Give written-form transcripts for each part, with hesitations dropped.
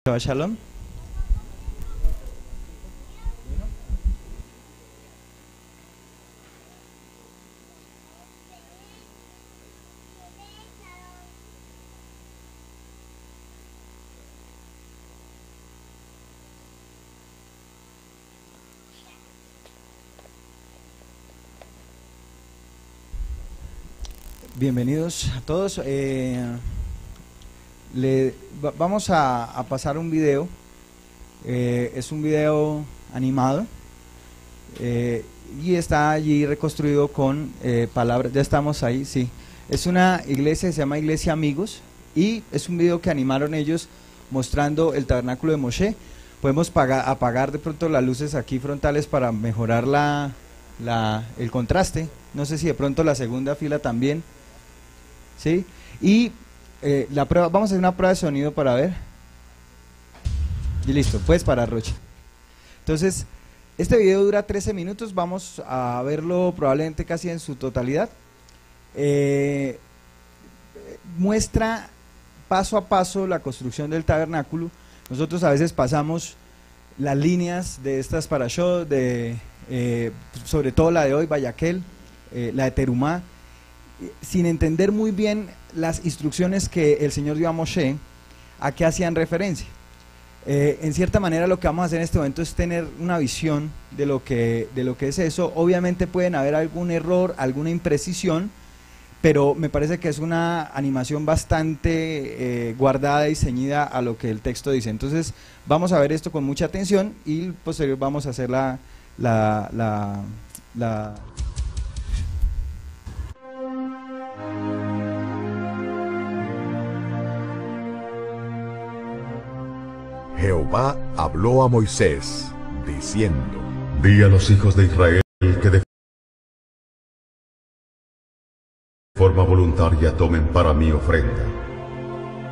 Shabbat Shalom. Bienvenidos a todos. Vamos a pasar un video. Es un video animado y está allí reconstruido con palabras. Ya estamos ahí, sí. Es una iglesia, se llama Iglesia Amigos, y es un video que animaron ellos mostrando el tabernáculo de Moshe. Podemos apagar de pronto las luces aquí frontales para mejorar el contraste. No sé si de pronto la segunda fila también. ¿Sí? Y la prueba, vamos a hacer una prueba de sonido para ver. Y listo, puedes parar, Roche. Entonces, este video dura 13 minutos, vamos a verlo probablemente casi en su totalidad. Muestra paso a paso la construcción del tabernáculo. Nosotros a veces pasamos las líneas de estas parashot, sobre todo la de hoy, Vayaquel, la de Terumá, sin entender muy bien las instrucciones que el Señor dio a Moshe, a qué hacían referencia. En cierta manera lo que vamos a hacer en este momento es tener una visión de lo que es eso. Obviamente pueden haber algún error, alguna imprecisión, pero me parece que es una animación bastante guardada y ceñida a lo que el texto dice. Entonces vamos a ver esto con mucha atención y posterior vamos a hacer la Jehová habló a Moisés, diciendo: Di a los hijos de Israel que de forma voluntaria tomen para mí ofrenda.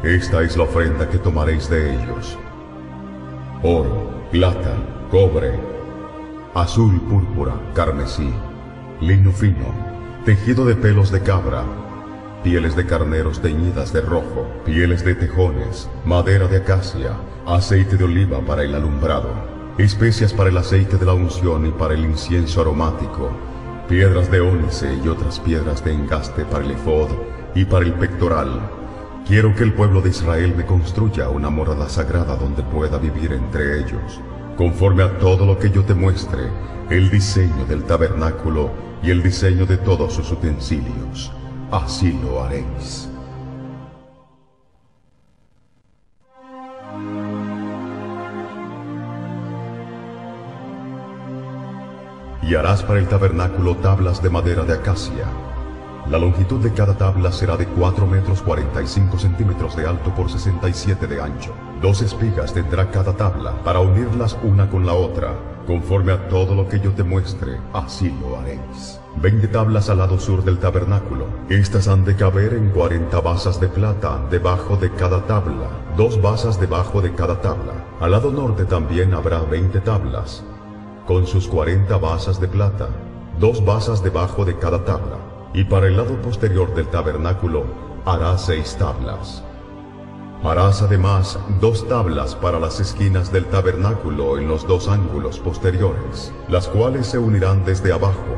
Esta es la ofrenda que tomaréis de ellos: oro, plata, cobre, azul, púrpura, carmesí, lino fino, tejido de pelos de cabra, pieles de carneros teñidas de rojo, pieles de tejones, madera de acacia, aceite de oliva para el alumbrado, especias para el aceite de la unción y para el incienso aromático, piedras de ónice y otras piedras de engaste para el efod y para el pectoral. Quiero que el pueblo de Israel me construya una morada sagrada donde pueda vivir entre ellos, conforme a todo lo que yo te muestre, el diseño del tabernáculo y el diseño de todos sus utensilios. Así lo haréis. Y harás para el tabernáculo tablas de madera de acacia. La longitud de cada tabla será de 4 metros 45 centímetros de alto por 67 de ancho. 2 espigas tendrá cada tabla para unirlas una con la otra, conforme a todo lo que yo te muestre, así lo haréis. 20 tablas al lado sur del tabernáculo. Estas han de caber en 40 basas de plata debajo de cada tabla, 2 basas debajo de cada tabla. Al lado norte también habrá 20 tablas, con sus 40 basas de plata, 2 basas debajo de cada tabla. Y para el lado posterior del tabernáculo harás 6 tablas. Harás además 2 tablas para las esquinas del tabernáculo en los 2 ángulos posteriores, las cuales se unirán desde abajo,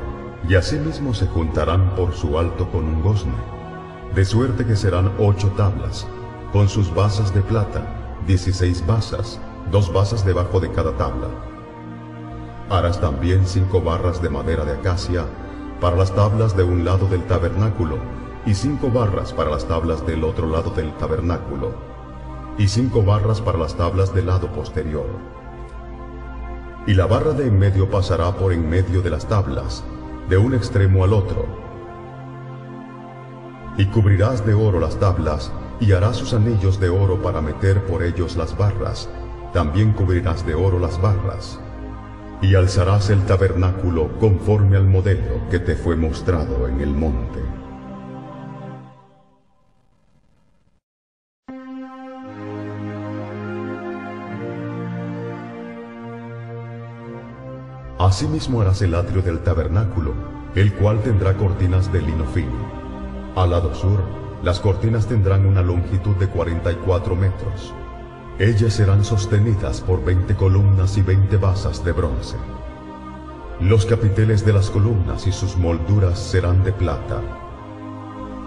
y asimismo se juntarán por su alto con un gozne, de suerte que serán 8 tablas, con sus basas de plata, 16 basas, 2 basas debajo de cada tabla. Harás también 5 barras de madera de acacia para las tablas de un lado del tabernáculo, y 5 barras para las tablas del otro lado del tabernáculo, y 5 barras para las tablas del lado posterior. Y la barra de en medio pasará por en medio de las tablas, de un extremo al otro. Y cubrirás de oro las tablas, y harás sus anillos de oro para meter por ellos las barras. También cubrirás de oro las barras. Y alzarás el tabernáculo conforme al modelo que te fue mostrado en el monte. Asimismo harás el atrio del tabernáculo, el cual tendrá cortinas de lino fino. Al lado sur, las cortinas tendrán una longitud de 44 metros. Ellas serán sostenidas por 20 columnas y 20 basas de bronce. Los capiteles de las columnas y sus molduras serán de plata.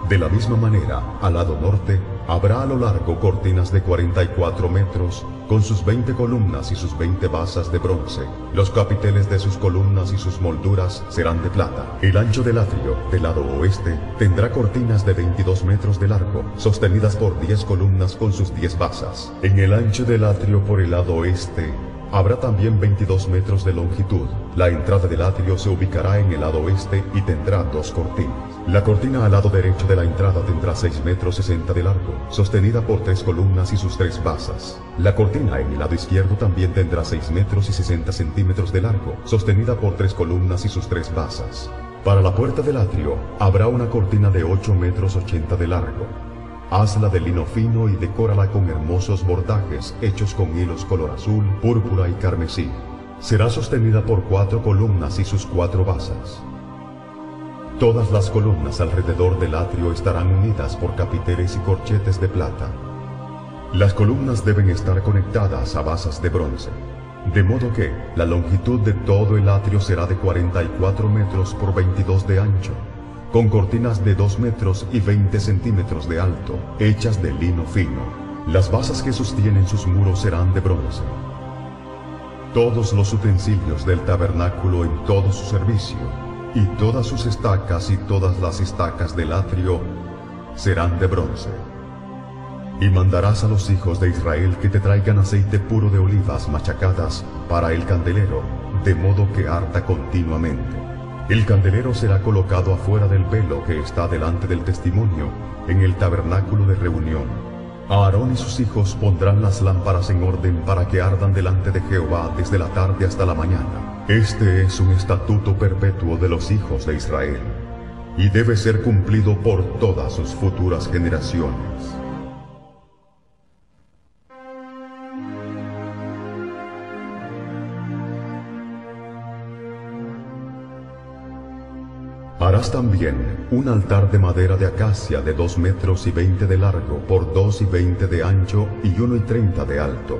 De la misma manera, al lado norte, habrá a lo largo cortinas de 44 metros, con sus 20 columnas y sus 20 basas de bronce. Los capiteles de sus columnas y sus molduras serán de plata. El ancho del atrio, del lado oeste, tendrá cortinas de 22 metros de largo, sostenidas por 10 columnas con sus 10 basas. En el ancho del atrio por el lado oeste, habrá también 22 metros de longitud. La entrada del atrio se ubicará en el lado oeste y tendrá 2 cortinas. La cortina al lado derecho de la entrada tendrá 6 metros 60 de largo, sostenida por 3 columnas y sus 3 basas. La cortina en el lado izquierdo también tendrá 6 metros y 60 centímetros de largo, sostenida por 3 columnas y sus 3 basas. Para la puerta del atrio habrá una cortina de 8 metros 80 de largo. Hazla de lino fino y decórala con hermosos bordajes hechos con hilos color azul, púrpura y carmesí. Será sostenida por 4 columnas y sus 4 basas. Todas las columnas alrededor del atrio estarán unidas por capiteles y corchetes de plata. Las columnas deben estar conectadas a basas de bronce, de modo que la longitud de todo el atrio será de 44 metros por 22 de ancho, con cortinas de 2 metros y 20 centímetros de alto, hechas de lino fino. Las basas que sostienen sus muros serán de bronce. Todos los utensilios del tabernáculo en todo su servicio, y todas sus estacas y todas las estacas del atrio serán de bronce. Y mandarás a los hijos de Israel que te traigan aceite puro de olivas machacadas para el candelero, de modo que arda continuamente. El candelero será colocado afuera del velo que está delante del testimonio, en el tabernáculo de reunión. Aarón y sus hijos pondrán las lámparas en orden para que ardan delante de Jehová desde la tarde hasta la mañana. Este es un estatuto perpetuo de los hijos de Israel, y debe ser cumplido por todas sus futuras generaciones. Harás también un altar de madera de acacia de 2 metros y 20 de largo por 2 y 20 de ancho y 1 y 30 de alto.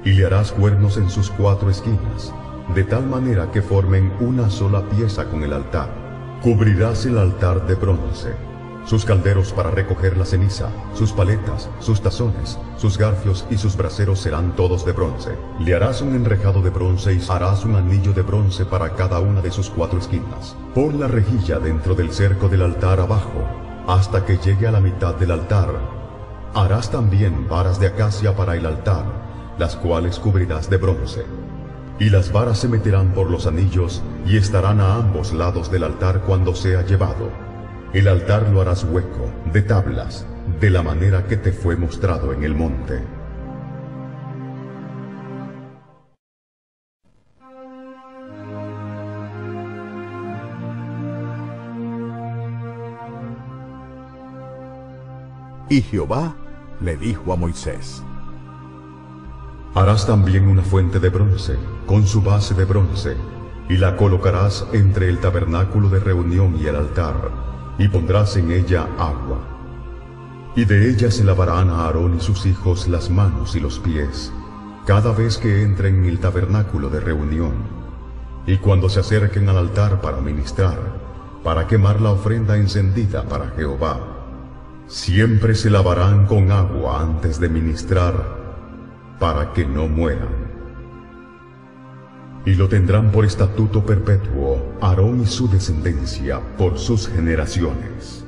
Y le harás cuernos en sus 4 esquinas, de tal manera que formen una sola pieza con el altar. Cubrirás el altar de bronce, sus calderos para recoger la ceniza, sus paletas, sus tazones, sus garfios y sus braseros serán todos de bronce. Le harás un enrejado de bronce y harás un anillo de bronce para cada una de sus 4 esquinas. Pon la rejilla dentro del cerco del altar abajo, hasta que llegue a la mitad del altar. Harás también varas de acacia para el altar, las cuales cubrirás de bronce. Y las varas se meterán por los anillos y estarán a ambos lados del altar cuando sea llevado. El altar lo harás hueco, de tablas, de la manera que te fue mostrado en el monte. Y Jehová le dijo a Moisés: Harás también una fuente de bronce, con su base de bronce, y la colocarás entre el tabernáculo de reunión y el altar, y pondrás en ella agua. Y de ella se lavarán a Aarón y sus hijos las manos y los pies, cada vez que entren en el tabernáculo de reunión, y cuando se acerquen al altar para ministrar, para quemar la ofrenda encendida para Jehová. Siempre se lavarán con agua antes de ministrar, para que no mueran. Y lo tendrán por estatuto perpetuo Aarón y su descendencia por sus generaciones.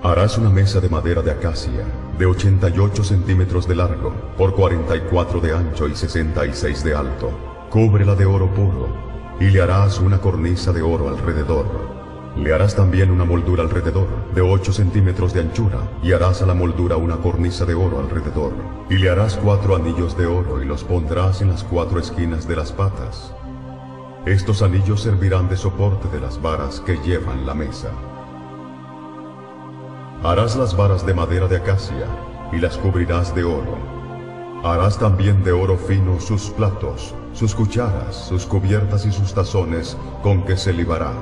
Harás una mesa de madera de acacia, de 88 centímetros de largo, por 44 de ancho y 66 de alto. Cúbrela de oro puro, y le harás una cornisa de oro alrededor. Le harás también una moldura alrededor, de 8 centímetros de anchura, y harás a la moldura una cornisa de oro alrededor. Y le harás 4 anillos de oro, y los pondrás en las 4 esquinas de las patas. Estos anillos servirán de soporte de las varas que llevan la mesa. Harás las varas de madera de acacia, y las cubrirás de oro. Harás también de oro fino sus platos, sus cucharas, sus cubiertas y sus tazones con que se libará.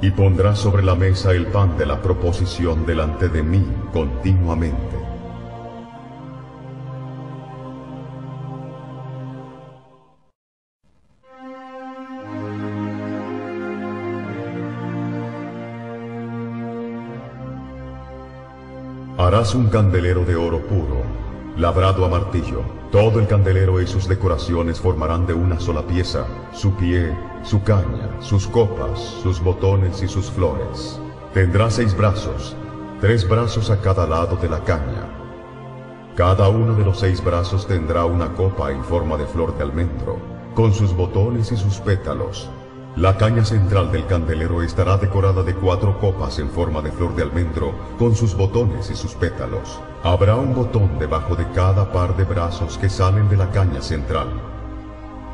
Y pondrás sobre la mesa el pan de la proposición delante de mí continuamente. Harás un candelero de oro puro, labrado a martillo. Todo el candelero y sus decoraciones formarán de una sola pieza, su pie, su caña, sus copas, sus botones y sus flores. Tendrá 6 brazos, 3 brazos a cada lado de la caña. Cada uno de los 6 brazos tendrá una copa en forma de flor de almendro, con sus botones y sus pétalos. La caña central del candelero estará decorada de 4 copas en forma de flor de almendro, con sus botones y sus pétalos. Habrá un botón debajo de cada par de brazos que salen de la caña central.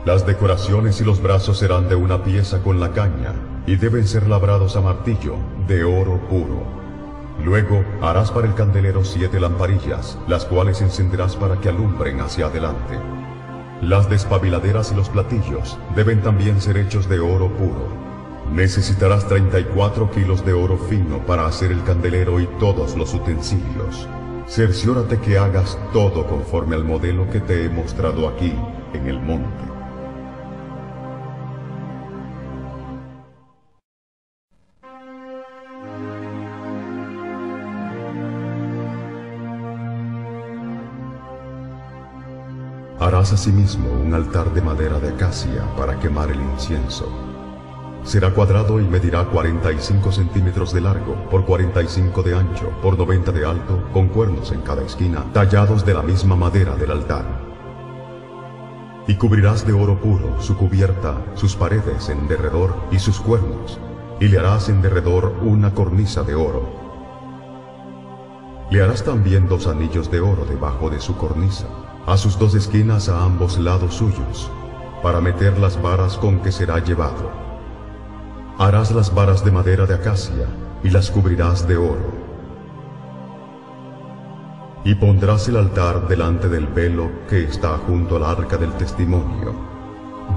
Las decoraciones y los brazos serán de una pieza con la caña, y deben ser labrados a martillo, de oro puro. Luego harás para el candelero 7 lamparillas, las cuales encenderás para que alumbren hacia adelante. Las despabiladeras y los platillos deben también ser hechos de oro puro. Necesitarás 34 kilos de oro fino para hacer el candelero y todos los utensilios. Cerciórate que hagas todo conforme al modelo que te he mostrado aquí en el monte. Harás asimismo un altar de madera de acacia para quemar el incienso. Será cuadrado y medirá 45 centímetros de largo, por 45 de ancho, por 90 de alto, con cuernos en cada esquina, tallados de la misma madera del altar. Y cubrirás de oro puro su cubierta, sus paredes en derredor y sus cuernos, y le harás en derredor una cornisa de oro. Le harás también 2 anillos de oro debajo de su cornisa, a sus 2 esquinas a ambos lados suyos, para meter las varas con que será llevado. Harás las varas de madera de acacia y las cubrirás de oro. Y pondrás el altar delante del velo que está junto al arca del testimonio,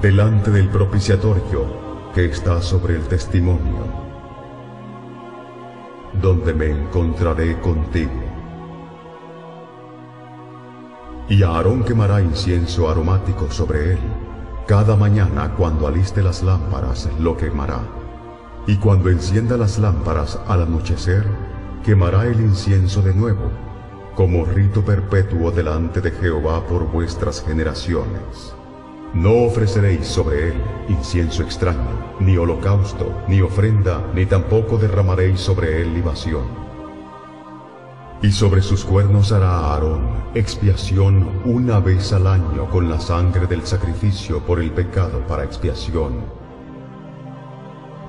delante del propiciatorio que está sobre el testimonio, donde me encontraré contigo. Y Aarón quemará incienso aromático sobre él. Cada mañana cuando aliste las lámparas lo quemará. Y cuando encienda las lámparas al anochecer, quemará el incienso de nuevo, como rito perpetuo delante de Jehová por vuestras generaciones. No ofreceréis sobre él incienso extraño, ni holocausto, ni ofrenda, ni tampoco derramaréis sobre él libación. Y sobre sus cuernos hará Aarón expiación una vez al año con la sangre del sacrificio por el pecado para expiación.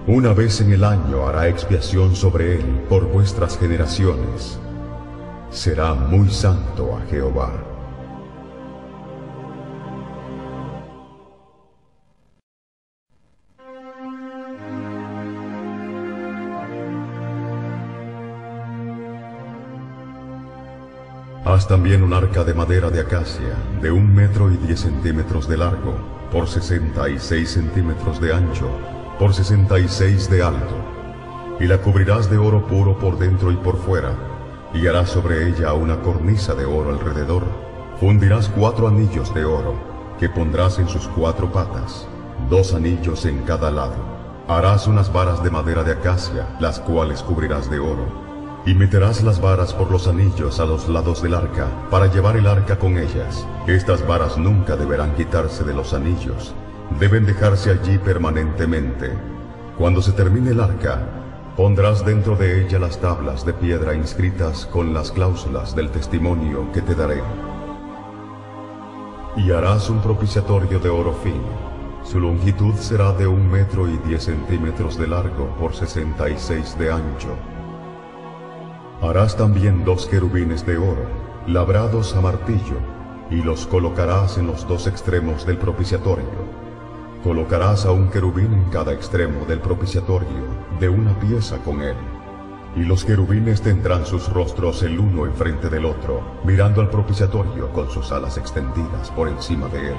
Una vez en el año hará expiación sobre él por vuestras generaciones. Será muy santo a Jehová. Haz también un arca de madera de acacia, de 1 metro y 10 centímetros de largo, por 66 centímetros de ancho, por 66 de alto. Y la cubrirás de oro puro por dentro y por fuera, y harás sobre ella una cornisa de oro alrededor. Fundirás 4 anillos de oro, que pondrás en sus 4 patas, 2 anillos en cada lado. Harás unas varas de madera de acacia, las cuales cubrirás de oro. Y meterás las varas por los anillos a los lados del arca, para llevar el arca con ellas. Estas varas nunca deberán quitarse de los anillos, deben dejarse allí permanentemente. Cuando se termine el arca, pondrás dentro de ella las tablas de piedra inscritas con las cláusulas del testimonio que te daré. Y harás un propiciatorio de oro fino. Su longitud será de 1 metro y 10 centímetros de largo por 66 de ancho. Harás también 2 querubines de oro, labrados a martillo, y los colocarás en los 2 extremos del propiciatorio. Colocarás a un querubín en cada extremo del propiciatorio, de una pieza con él. Y los querubines tendrán sus rostros el uno enfrente del otro, mirando al propiciatorio con sus alas extendidas por encima de él.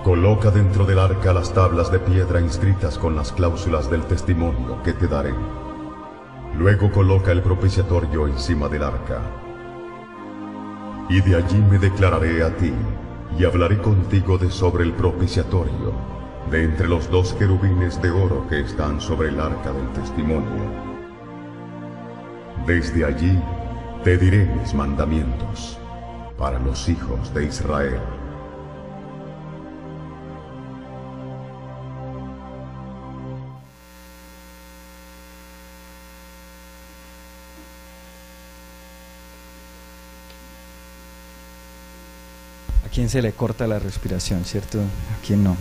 Coloca dentro del arca las tablas de piedra inscritas con las cláusulas del testimonio que te daré. Luego coloca el propiciatorio encima del arca. Y de allí me declararé a ti, y hablaré contigo de sobre el propiciatorio, de entre los dos querubines de oro que están sobre el arca del testimonio. Desde allí te diré mis mandamientos para los hijos de Israel. ¿A quién se le corta la respiración, cierto? ¿A quién no?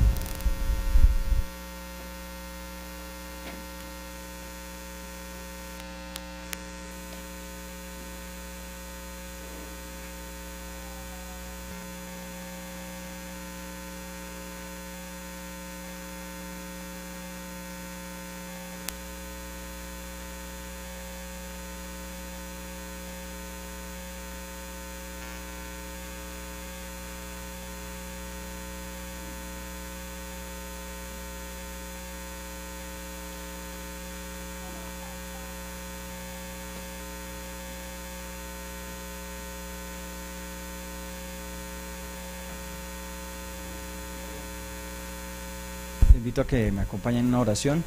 Invito a que me acompañen en una oración.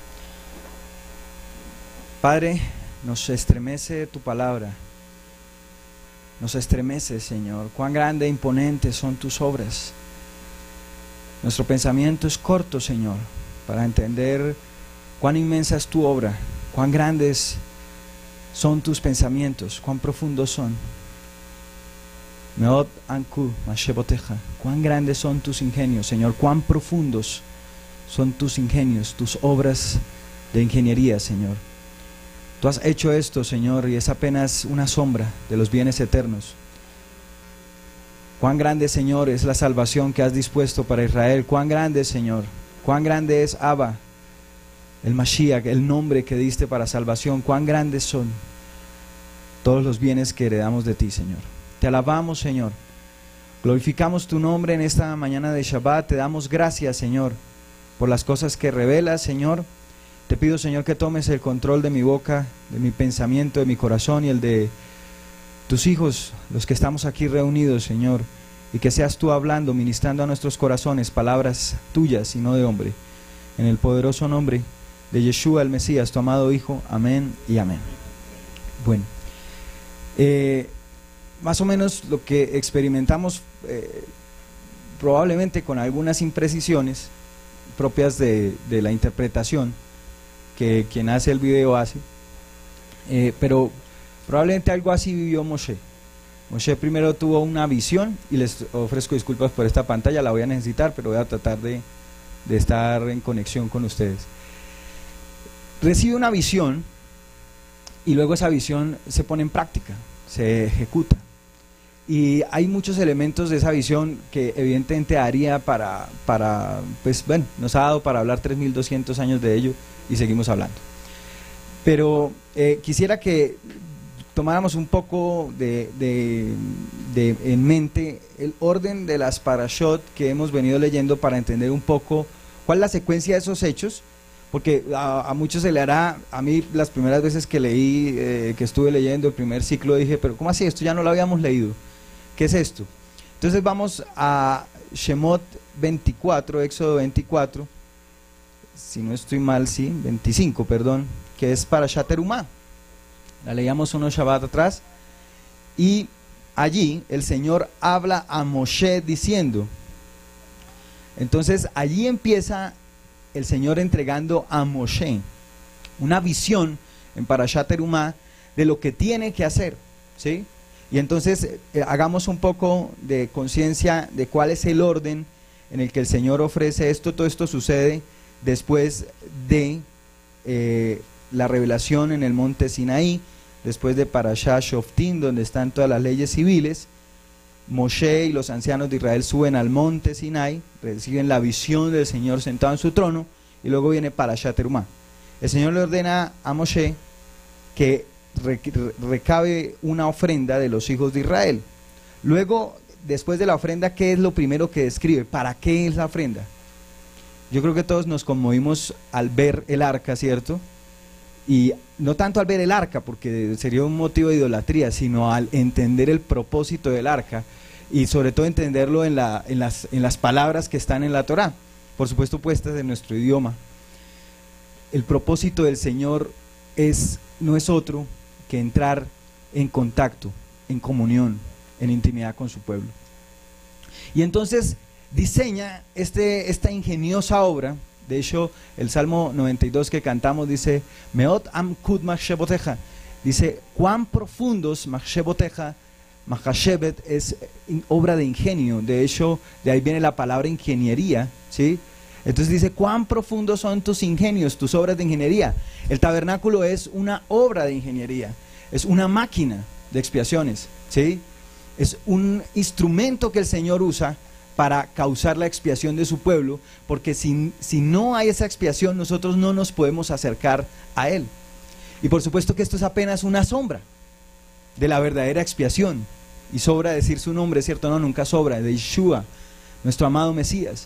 Padre, nos estremece tu palabra, nos estremece, Señor. Cuán grande e imponente son tus obras. Nuestro pensamiento es corto, Señor, para entender cuán inmensa es tu obra, cuán grandes son tus pensamientos, cuán profundos son. Meot anku masheboteja, cuán grandes son tus ingenios, Señor, cuán profundos son tus ingenios, tus obras de ingeniería, Señor. Tú has hecho esto, Señor, y es apenas una sombra de los bienes eternos. Cuán grande, Señor, es la salvación que has dispuesto para Israel. Cuán grande, Señor, cuán grande es Abba, el Mashiach, el nombre que diste para salvación. Cuán grandes son todos los bienes que heredamos de ti, Señor. Te alabamos, Señor. Glorificamos tu nombre en esta mañana de Shabbat. Te damos gracias, Señor, por las cosas que revelas, Señor. Te pido, Señor, que tomes el control de mi boca, de mi pensamiento, de mi corazón y el de tus hijos, los que estamos aquí reunidos, Señor, y que seas tú hablando, ministrando a nuestros corazones palabras tuyas y no de hombre. En el poderoso nombre de Yeshua el Mesías, tu amado Hijo. Amén y amén. Bueno, más o menos lo que experimentamos, probablemente con algunas imprecisiones propias de la interpretación que quien hace el video hace, pero probablemente algo así vivió Moshe. Moshe primero tuvo una visión, y les ofrezco disculpas por esta pantalla, la voy a necesitar, pero voy a tratar de estar en conexión con ustedes. Recibe una visión y luego esa visión se pone en práctica, se ejecuta. Y hay muchos elementos de esa visión que evidentemente haría pues bueno, nos ha dado para hablar 3200 años de ello y seguimos hablando. Pero quisiera que tomáramos un poco en mente el orden de las parashot que hemos venido leyendo para entender un poco cuál es la secuencia de esos hechos, porque a muchos se le hará, a mí las primeras veces que leí, que estuve leyendo el primer ciclo, dije, pero ¿cómo así? Esto ya no lo habíamos leído. ¿Qué es esto? Entonces vamos a Shemot 24, Éxodo 24, si no estoy mal, sí, 25, perdón, que es Parashat Terumá. La leíamos unos Shabbat atrás, y allí el Señor habla a Moshe diciendo, entonces allí empieza el Señor entregando a Moshe una visión en Parashat Terumá de lo que tiene que hacer, ¿sí? Y entonces hagamos un poco de conciencia de cuál es el orden en el que el Señor ofrece esto. Todo esto sucede después de la revelación en el monte Sinaí, después de Parashat Shoftim, donde están todas las leyes civiles. Moshe y los ancianos de Israel suben al monte Sinai, reciben la visión del Señor sentado en su trono, y luego viene Parashat Terumá. El Señor le ordena a Moshe que recabe una ofrenda de los hijos de Israel. Luego, después de la ofrenda, ¿qué es lo primero que describe? ¿Para qué es la ofrenda? Yo creo que todos nos conmovimos al ver el arca, ¿cierto? Y no tanto al ver el arca, porque sería un motivo de idolatría, sino al entender el propósito del arca y sobre todo entenderlo en las palabras que están en la Torá, por supuesto puestas en nuestro idioma. El propósito del Señor no es otro que entrar en contacto, en comunión, en intimidad con su pueblo. Y entonces diseña esta ingeniosa obra. De hecho, el Salmo 92 que cantamos dice, Meot amkud machsheboteja, dice, cuán profundos machsheboteja, machashebet es obra de ingenio. De hecho, de ahí viene la palabra ingeniería, ¿sí? Entonces dice, cuán profundos son tus ingenios, tus obras de ingeniería. El tabernáculo es una obra de ingeniería, es una máquina de expiaciones, ¿sí? Es un instrumento que el Señor usa para causar la expiación de su pueblo, porque si no hay esa expiación, nosotros no nos podemos acercar a Él. Y por supuesto que esto es apenas una sombra de la verdadera expiación, y sobra decir su nombre, ¿cierto? No, nunca sobra, de Yeshua, nuestro amado Mesías.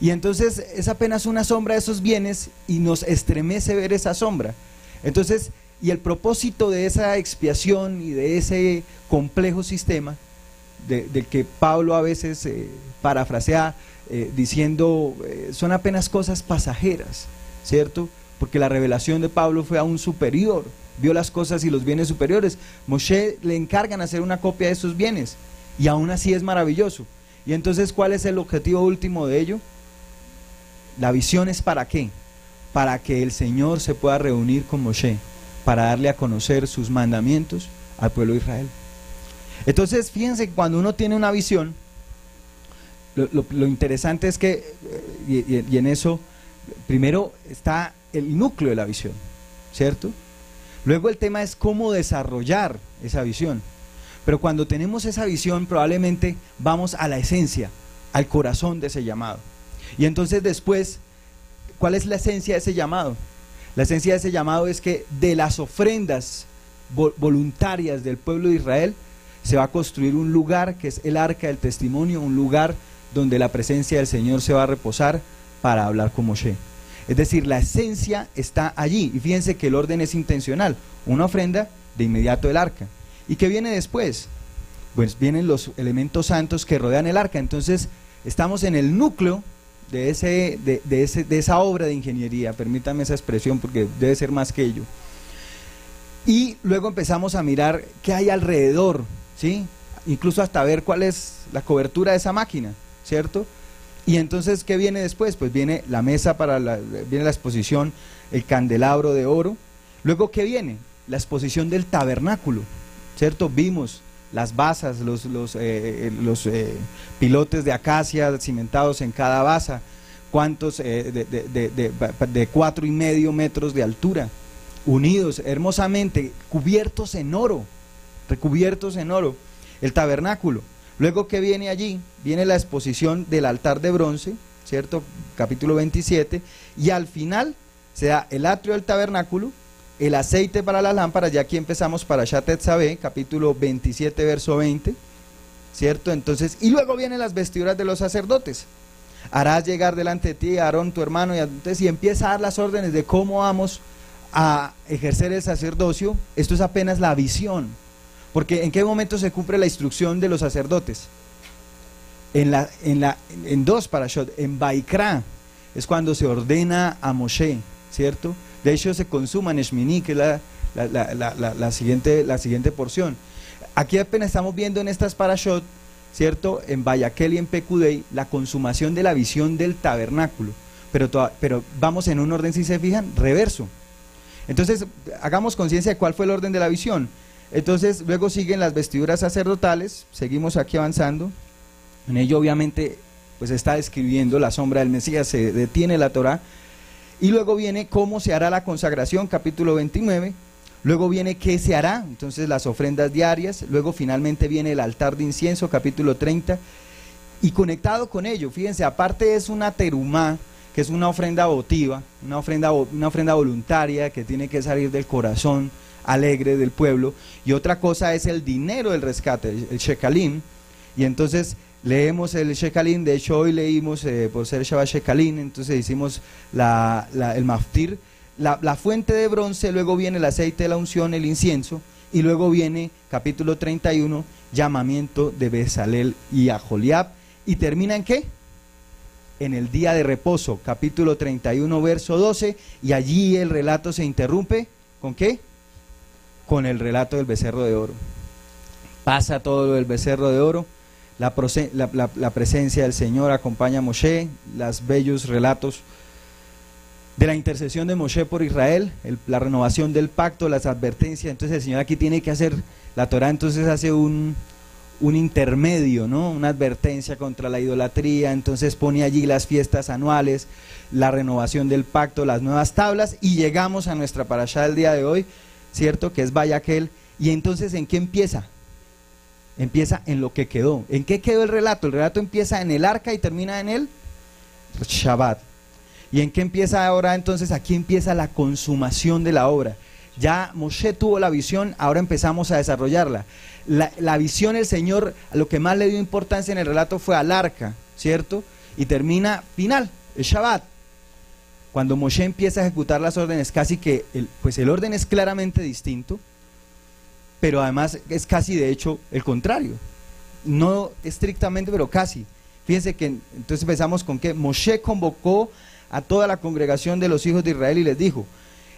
Y entonces es apenas una sombra de esos bienes, y nos estremece ver esa sombra. Entonces, y el propósito de esa expiación y de ese complejo sistema, del que Pablo a veces parafrasea diciendo, son apenas cosas pasajeras, ¿cierto? Porque la revelación de Pablo fue aún superior, vio las cosas y los bienes superiores. Moshe le encargan hacer una copia de esos bienes, y aún así es maravilloso. Y entonces, ¿cuál es el objetivo último de ello? La visión es ¿para qué? Para que el Señor se pueda reunir con Moshe, para darle a conocer sus mandamientos al pueblo de Israel. Entonces, fíjense que cuando uno tiene una visión, lo interesante es que, y en eso, primero está el núcleo de la visión, ¿cierto? Luego el tema es cómo desarrollar esa visión. Pero cuando tenemos esa visión, probablemente vamos a la esencia, al corazón de ese llamado. Y entonces después, ¿cuál es la esencia de ese llamado? La esencia de ese llamado es que de las ofrendas voluntarias del pueblo de Israel, se va a construir un lugar que es el arca del testimonio, un lugar donde la presencia del Señor se va a reposar para hablar con Moshe. Es decir, la esencia está allí, y fíjense que el orden es intencional, una ofrenda, de inmediato el arca. ¿Y qué viene después? Pues vienen los elementos santos que rodean el arca. Entonces estamos en el núcleo de esa obra de ingeniería, permítanme esa expresión porque debe ser más que ello. Y luego empezamos a mirar qué hay alrededor, ¿sí? Incluso hasta ver cuál es la cobertura de esa máquina, ¿cierto? Y entonces, ¿qué viene después? Pues viene la mesa viene la exposición, el candelabro de oro. Luego, ¿qué viene? La exposición del tabernáculo, ¿cierto? Vimos las basas, los pilotes de acacia cimentados en cada basa, cuantos de 4,5 metros de altura, unidos hermosamente, cubiertos en oro, recubiertos en oro, el tabernáculo. Luego, ¿qué viene allí? Viene la exposición del altar de bronce, ¿cierto? Capítulo 27, y al final se da el atrio del tabernáculo, el aceite para las lámparas, ya aquí empezamos para Shatet Sabé, capítulo 27, verso 20, ¿cierto? Entonces, y luego vienen las vestiduras de los sacerdotes. Harás llegar delante de ti a Aarón, tu hermano, y empieza a dar las órdenes de cómo vamos a ejercer el sacerdocio. Esto es apenas la visión, porque ¿en qué momento se cumple la instrucción de los sacerdotes? En dos parashot, en Vaikra, es cuando se ordena a Moshe, ¿cierto? De hecho, se consuma en Shmini, que es la siguiente porción. Aquí apenas estamos viendo en estas parashot, ¿cierto? En Vayaquel y en Pekudei, la consumación de la visión del tabernáculo. Pero vamos en un orden, si se fijan, reverso. Entonces, hagamos conciencia de cuál fue el orden de la visión. Entonces, luego siguen las vestiduras sacerdotales, seguimos aquí avanzando. En ello, obviamente, pues está describiendo la sombra del Mesías, se detiene la Torá. Y luego viene cómo se hará la consagración, capítulo 29. Luego viene qué se hará, entonces las ofrendas diarias. Luego finalmente viene el altar de incienso, capítulo 30. Y conectado con ello, fíjense, aparte es una terumá, que es una ofrenda votiva, una ofrenda voluntaria que tiene que salir del corazón alegre del pueblo, y otra cosa es el dinero del rescate, el shekalim. Y entonces leemos el shekalim. De hecho hoy leímos por ser Shabbat shekalim, entonces hicimos el maftir, la fuente de bronce, luego viene el aceite de la unción, el incienso, y luego viene capítulo 31, llamamiento de Bezalel y Aholiab, y termina ¿en qué? En el día de reposo, capítulo 31, verso 12, y allí el relato se interrumpe, ¿con qué? Con el relato del becerro de oro. Pasa todo lo del becerro de oro, la presencia del Señor acompaña a Moshe, los bellos relatos de la intercesión de Moshe por Israel, la renovación del pacto, las advertencias. Entonces el Señor aquí tiene que hacer, la Torah entonces hace un intermedio, ¿no? Una advertencia contra la idolatría, entonces pone allí las fiestas anuales, la renovación del pacto, las nuevas tablas, y llegamos a nuestra parashá del día de hoy, ¿cierto? Que es Vayakhel. Y entonces ¿en qué empieza? Empieza en lo que quedó. ¿En qué quedó el relato? El relato empieza en el arca y termina en el Shabbat. ¿Y en qué empieza ahora? Entonces aquí empieza la consumación de la obra. Ya Moshe tuvo la visión, ahora empezamos a desarrollarla. La visión, el Señor, lo que más le dio importancia en el relato fue al arca, ¿cierto? Y termina final, el Shabbat. Cuando Moshe empieza a ejecutar las órdenes, casi que el orden es claramente distinto, pero además es casi de hecho el contrario. No estrictamente, pero casi. Fíjense que entonces empezamos con que Moshe convocó a toda la congregación de los hijos de Israel y les dijo: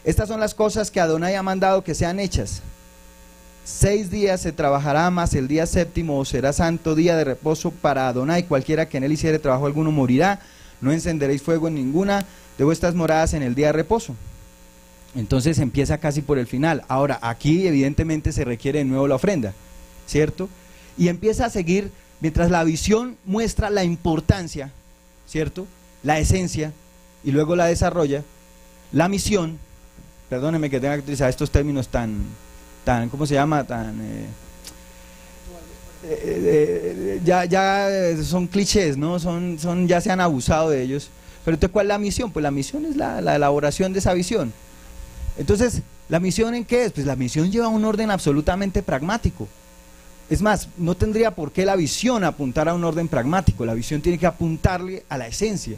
estas son las cosas que Adonai ha mandado que sean hechas. 6 días se trabajará, mas el día séptimo será santo día de reposo para Adonai. Cualquiera que en él hiciere trabajo alguno morirá. No encenderéis fuego en ninguna de vuestras moradas en el día de reposo. Entonces empieza casi por el final. Ahora aquí evidentemente se requiere de nuevo la ofrenda, ¿cierto? Y empieza a seguir, mientras la visión muestra la importancia, ¿cierto? La esencia, y luego la desarrolla. La misión, perdónenme que tenga que utilizar estos términos tan ¿cómo se llama? Ya son clichés, ¿no? Ya se han abusado de ellos. Pero entonces, ¿cuál es la misión? Pues la misión es la elaboración de esa visión. Entonces, ¿la misión en qué es? Pues la misión lleva un orden absolutamente pragmático. Es más, no tendría por qué la visión apuntar a un orden pragmático. La visión tiene que apuntarle a la esencia.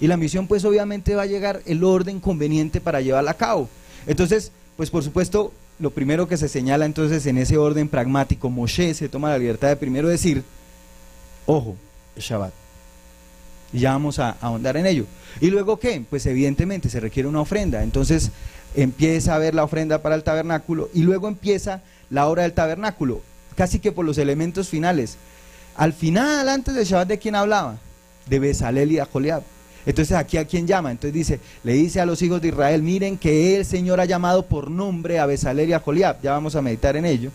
Y la misión, pues obviamente va a llegar el orden conveniente para llevarla a cabo. Entonces, pues por supuesto, lo primero que se señala entonces en ese orden pragmático, Moshe se toma la libertad de primero decir, ojo, el Shabbat. Y ya vamos a ahondar en ello. ¿Y luego qué? Pues evidentemente se requiere una ofrenda. Entonces empieza a ver la ofrenda para el tabernáculo y luego empieza la obra del tabernáculo, casi que por los elementos finales. Al final, antes del Shabbat, ¿de quién hablaba? De Bezalel y Aholiab. Entonces aquí a quién llama, entonces le dice a los hijos de Israel, miren que el Señor ha llamado por nombre a Bezalel y Aholiab. Ya vamos a meditar en ello.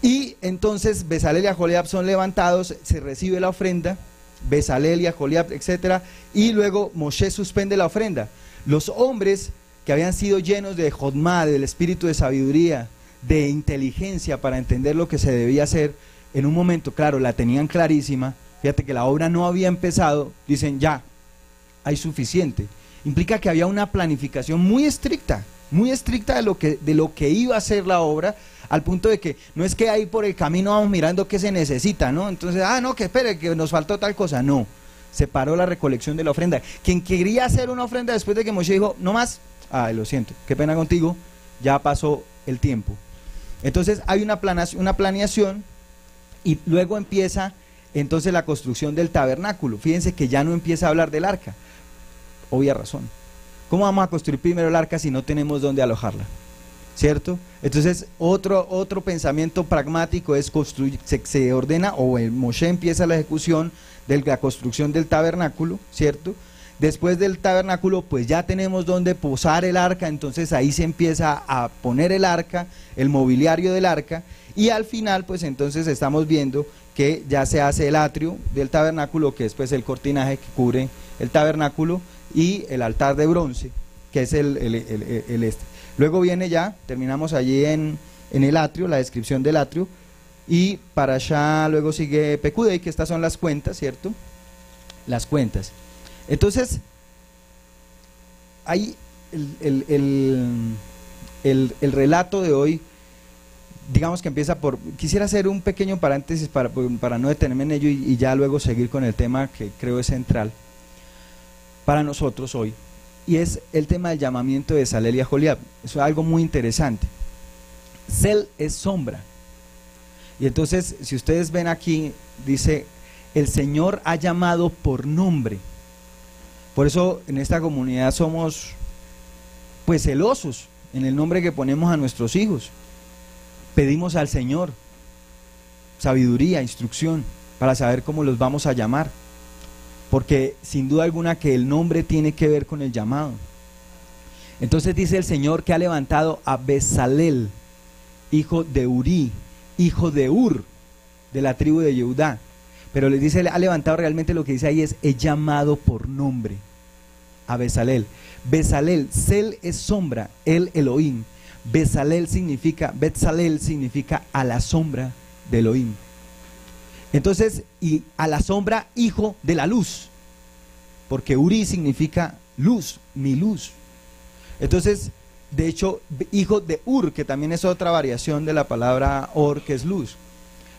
Y entonces Bezalel y Aholiab son levantados, se recibe la ofrenda, Bezalel y Aholiab, etcétera, y luego Moshe suspende la ofrenda. Los hombres que habían sido llenos de Jodmá, del espíritu de sabiduría, de inteligencia para entender lo que se debía hacer, en un momento, claro, la tenían clarísima. Fíjate que la obra no había empezado, dicen ya, hay suficiente. Implica que había una planificación muy estricta de lo que iba a ser la obra, al punto de que no es que ahí por el camino vamos mirando qué se necesita, ¿no? Entonces, no, que espere, que nos faltó tal cosa, no. Se paró la recolección de la ofrenda. Quien quería hacer una ofrenda después de que Moshe dijo, no más, lo siento, qué pena contigo, ya pasó el tiempo. Entonces hay una planeación y luego empieza entonces la construcción del tabernáculo. Fíjense que ya no empieza a hablar del arca, obvia razón. ¿Cómo vamos a construir primero el arca si no tenemos dónde alojarla? ¿Cierto? Entonces otro pensamiento pragmático es construir, se ordena, o Moshe empieza la ejecución de la construcción del tabernáculo, ¿cierto? Después del tabernáculo pues ya tenemos donde posar el arca, entonces ahí se empieza a poner el arca, el mobiliario del arca, y al final pues entonces estamos viendo que ya se hace el atrio del tabernáculo, que es pues el cortinaje que cubre el tabernáculo, y el altar de bronce, que es el este. Luego viene ya, terminamos allí en el atrio, la descripción del atrio, y para allá luego sigue Pekudei, que estas son las cuentas, ¿cierto? Las cuentas. Entonces, hay el relato de hoy, digamos que empieza por, quisiera hacer un pequeño paréntesis para no detenerme en ello y ya luego seguir con el tema que creo es central para nosotros hoy, y es el tema del llamamiento de Bezalel y Aholiab. Eso es algo muy interesante. Sel es sombra, y entonces si ustedes ven aquí, dice, el Señor ha llamado por nombre. Por eso en esta comunidad somos pues celosos en el nombre que ponemos a nuestros hijos. Pedimos al Señor sabiduría, instrucción para saber cómo los vamos a llamar, porque sin duda alguna que el nombre tiene que ver con el llamado. Entonces dice el Señor que ha levantado a Bezalel, hijo de Uri, hijo de Ur, de la tribu de Yehudá. Pero les dice, ha levantado, realmente lo que dice ahí es, he llamado por nombre a Bezalel. Bezalel, Sel es sombra, el Elohim. Bezalel significa a la sombra de Elohim. Entonces, y a la sombra, hijo de la luz, porque Uri significa luz, mi luz. Entonces, de hecho, hijo de Ur, que también es otra variación de la palabra Or, que es luz.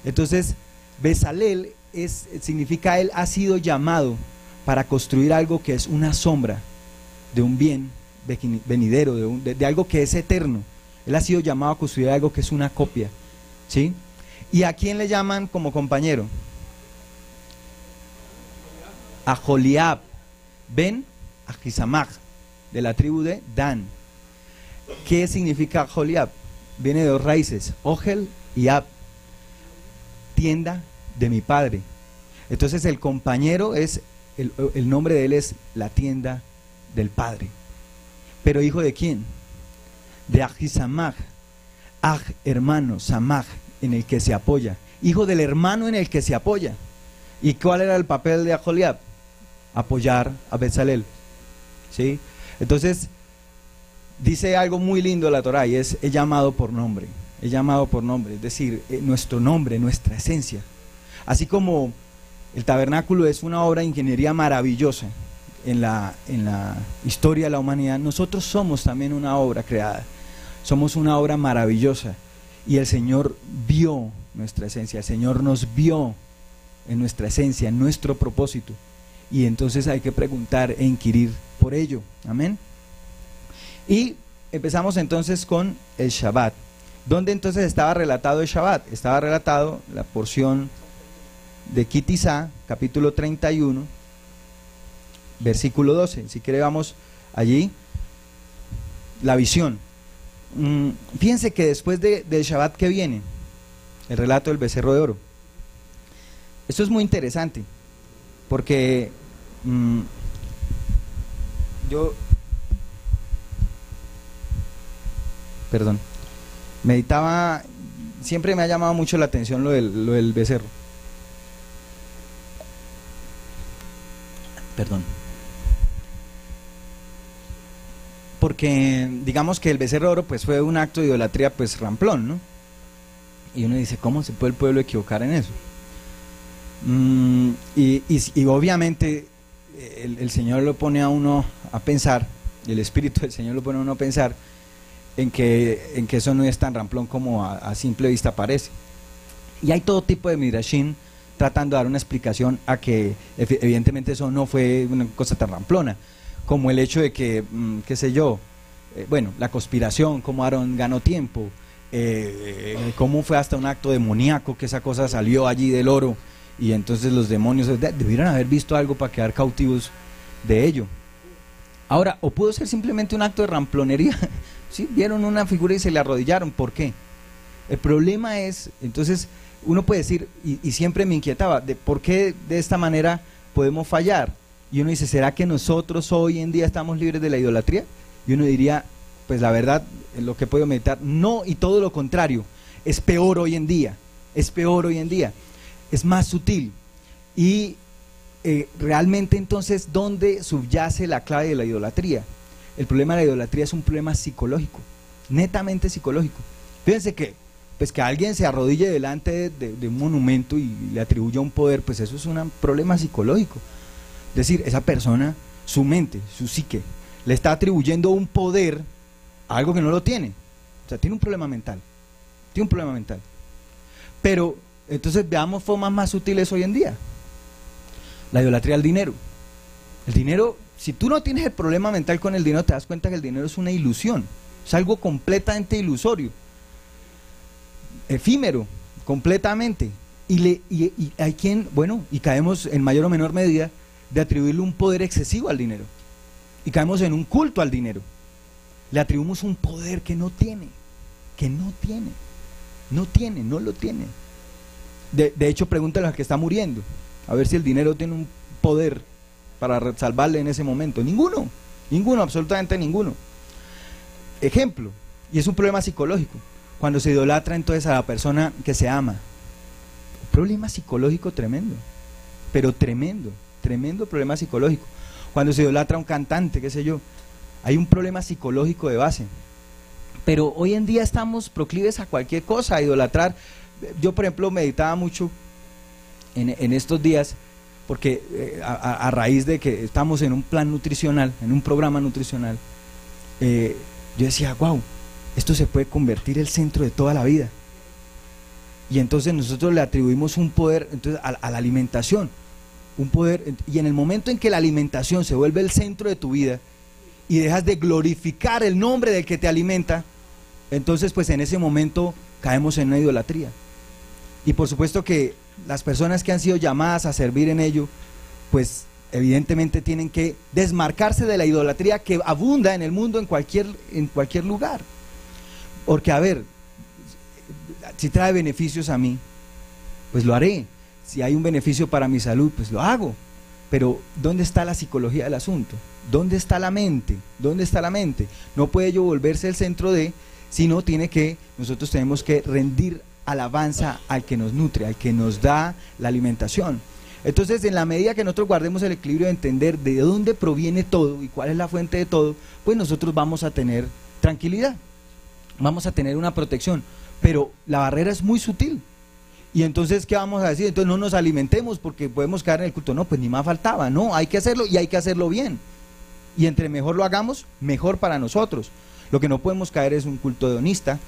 Entonces, Bezalel significa él ha sido llamado para construir algo que es una sombra de un bien venidero, de algo que es eterno. Él ha sido llamado a construir algo que es una copia, ¿sí? ¿Y a quién le llaman como compañero? A Aholiab, ben Ahisamach, de la tribu de Dan. ¿Qué significa Aholiab? Viene de dos raíces, Ogel y Ab, tienda de mi padre. Entonces el compañero es, el nombre de él es la tienda del padre. Pero ¿hijo de quién? De Ahisamach, hermano, Samach, en el que se apoya, hijo del hermano en el que se apoya. ¿Y cuál era el papel de Aholiab? Apoyar a Bezalel, ¿sí? Entonces dice algo muy lindo la Torá, y es, he llamado por nombre, es decir, nuestro nombre, nuestra esencia. Así como el tabernáculo es una obra de ingeniería maravillosa en la historia de la humanidad, nosotros somos también una obra creada, somos una obra maravillosa, y el Señor vio nuestra esencia, el Señor nos vio en nuestra esencia, en nuestro propósito, y entonces hay que preguntar e inquirir por ello. Amén. Y empezamos entonces con el Shabbat. ¿Dónde entonces estaba relatado el Shabbat? Estaba relatado la porción de Kitizá, capítulo 31, versículo 12. Si quiere vamos allí, la visión. Fíjense que después del Shabbat que viene, el relato del becerro de oro. Esto es muy interesante, porque meditaba, siempre me ha llamado mucho la atención lo del becerro. Porque digamos que el becerro de oro pues fue un acto de idolatría pues ramplón, ¿no? Y uno dice, ¿cómo se puede el pueblo equivocar en eso? Y obviamente el Señor lo pone a uno a pensar, y el Espíritu del Señor lo pone a uno a pensar en que eso no es tan ramplón como a simple vista parece. Y hay todo tipo de midrashim tratando de dar una explicación a que evidentemente eso no fue una cosa tan ramplona, como el hecho de que, qué sé yo, bueno, la conspiración, cómo Aarón ganó tiempo, cómo fue hasta un acto demoníaco, que esa cosa salió allí del oro, y entonces los demonios debieron haber visto algo para quedar cautivos de ello. Ahora, o pudo ser simplemente un acto de ramplonería, ¿sí? Vieron una figura y se le arrodillaron, ¿por qué? El problema es, entonces, uno puede decir, y siempre me inquietaba, de por qué de esta manera podemos fallar. Y uno dice, ¿será que nosotros hoy en día estamos libres de la idolatría? Y uno diría, pues la verdad, en lo que he podido meditar, no, y todo lo contrario, es peor hoy en día, es más sutil. Y realmente entonces, ¿dónde subyace la clave de la idolatría? El problema de la idolatría es un problema psicológico, netamente psicológico. Fíjense que, pues que alguien se arrodille delante de un monumento y le atribuya un poder, pues eso es un problema psicológico. Es decir, esa persona, su mente, su psique, le está atribuyendo un poder a algo que no lo tiene. O sea, tiene un problema mental. Tiene un problema mental. Pero, entonces veamos formas más sutiles hoy en día. La idolatría al dinero. El dinero, si tú no tienes el problema mental con el dinero, te das cuenta que el dinero es una ilusión. Es algo completamente ilusorio. Efímero, completamente. Y hay quien, bueno, y caemos en mayor o menor medida de atribuirle un poder excesivo al dinero. Y caemos en un culto al dinero. Le atribuimos un poder que no tiene. No lo tiene. De hecho, pregúntale al que está muriendo, a ver si el dinero tiene un poder para salvarle en ese momento. Ninguno, absolutamente ninguno. Ejemplo, y es un problema psicológico, cuando se idolatra entonces a la persona que se ama. Un problema psicológico tremendo, pero tremendo problema psicológico. Cuando se idolatra a un cantante, qué sé yo, hay un problema psicológico de base. Pero hoy en día estamos proclives a cualquier cosa, a idolatrar. Yo, por ejemplo, meditaba mucho en estos días, porque a raíz de que estamos en un plan nutricional, en un programa nutricional, yo decía, wow, esto se puede convertir el centro de toda la vida. Y entonces nosotros le atribuimos un poder entonces, a la alimentación, un poder, y en el momento en que la alimentación se vuelve el centro de tu vida y dejas de glorificar el nombre del que te alimenta, entonces pues en ese momento caemos en una idolatría. Y por supuesto que las personas que han sido llamadas a servir en ello, pues evidentemente tienen que desmarcarse de la idolatría que abunda en el mundo en cualquier lugar. Porque a ver, si trae beneficios a mí, pues lo haré. Si hay un beneficio para mi salud, pues lo hago. Pero ¿dónde está la psicología del asunto? ¿Dónde está la mente? ¿Dónde está la mente? No puede ello volverse el centro de, sino nosotros tenemos que rendir alabanza al que nos nutre, al que nos da la alimentación. Entonces, en la medida que nosotros guardemos el equilibrio de entender de dónde proviene todo y cuál es la fuente de todo, pues nosotros vamos a tener tranquilidad, vamos a tener una protección, pero la barrera es muy sutil. Y entonces, ¿qué vamos a decir? Entonces no nos alimentemos porque podemos caer en el culto. No, pues ni más faltaba, no, hay que hacerlo y hay que hacerlo bien. Y entre mejor lo hagamos, mejor para nosotros. Lo que no podemos caer es un culto hedonista,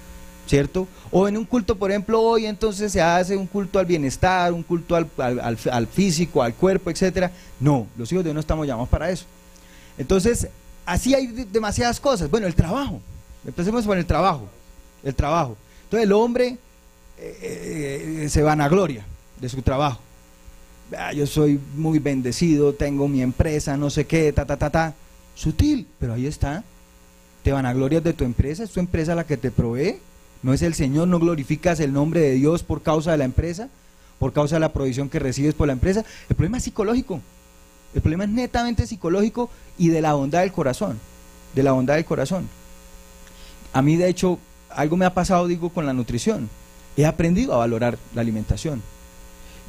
¿cierto? O en un culto, por ejemplo, hoy entonces se hace un culto al bienestar, un culto al físico, al cuerpo, etcétera. No, los hijos de Dios no estamos llamados para eso. Entonces, así hay demasiadas cosas. Bueno, el trabajo, empecemos por el trabajo. Entonces el hombre se vanagloria de su trabajo. Yo soy muy bendecido, tengo mi empresa, no sé qué, sutil, pero ahí está. Te vanaglorias de tu empresa, es tu empresa la que te provee, no es el Señor, no glorificas el nombre de Dios por causa de la empresa, por causa de la provisión que recibes por la empresa. El problema es psicológico, el problema es netamente psicológico y de la bondad del corazón, A mí, de hecho, algo me ha pasado, con la nutrición. He aprendido a valorar la alimentación,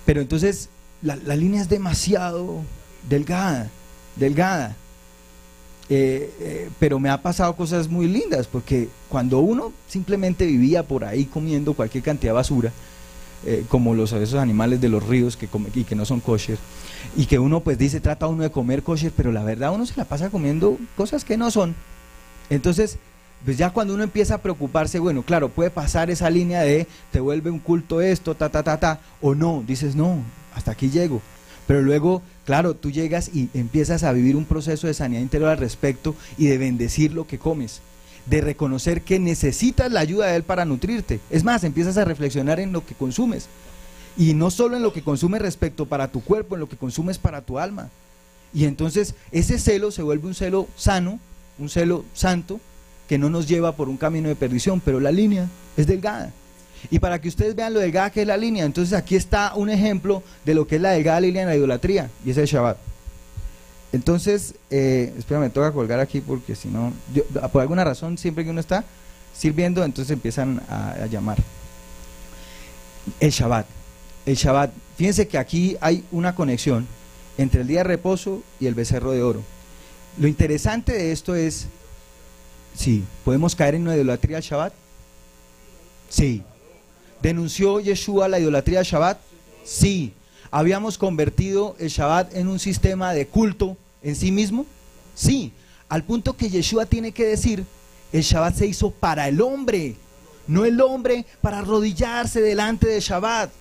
pero entonces la línea es demasiado delgada, pero me ha pasado cosas muy lindas, porque cuando uno simplemente vivía por ahí comiendo cualquier cantidad de basura, como esos animales de los ríos y que no son kosher, y que uno pues dice, trata uno de comer kosher, pero la verdad uno se la pasa comiendo cosas que no son. Entonces, pues ya cuando uno empieza a preocuparse, bueno, claro, puede pasar esa línea de te vuelve un culto esto, o no, dices no, hasta aquí llego. Pero luego, claro, tú llegas y empiezas a vivir un proceso de sanidad interior al respecto y de bendecir lo que comes, de reconocer que necesitas la ayuda de Él para nutrirte. Es más, empiezas a reflexionar en lo que consumes, y no solo en lo que consumes respecto para tu cuerpo, en lo que consumes para tu alma. Y entonces ese celo se vuelve un celo sano, un celo santo, que no nos lleva por un camino de perdición, pero la línea es delgada. Y para que ustedes vean lo delgada que es la línea, entonces aquí está un ejemplo de lo que es la delgada línea en la idolatría, y es el Shabbat. Entonces, espérame, me toca colgar aquí porque si no, por alguna razón, siempre que uno está sirviendo, entonces empiezan a llamar. El Shabbat, fíjense que aquí hay una conexión entre el día de reposo y el becerro de oro. Lo interesante de esto es, sí, ¿podemos caer en una idolatría al Shabbat? Sí. ¿Denunció Yeshua la idolatría al Shabbat? Sí. ¿Habíamos convertido el Shabbat en un sistema de culto en sí mismo? Sí. Al punto que Yeshua tiene que decir El Shabbat se hizo para el hombre, no el hombre para arrodillarse delante del Shabbat.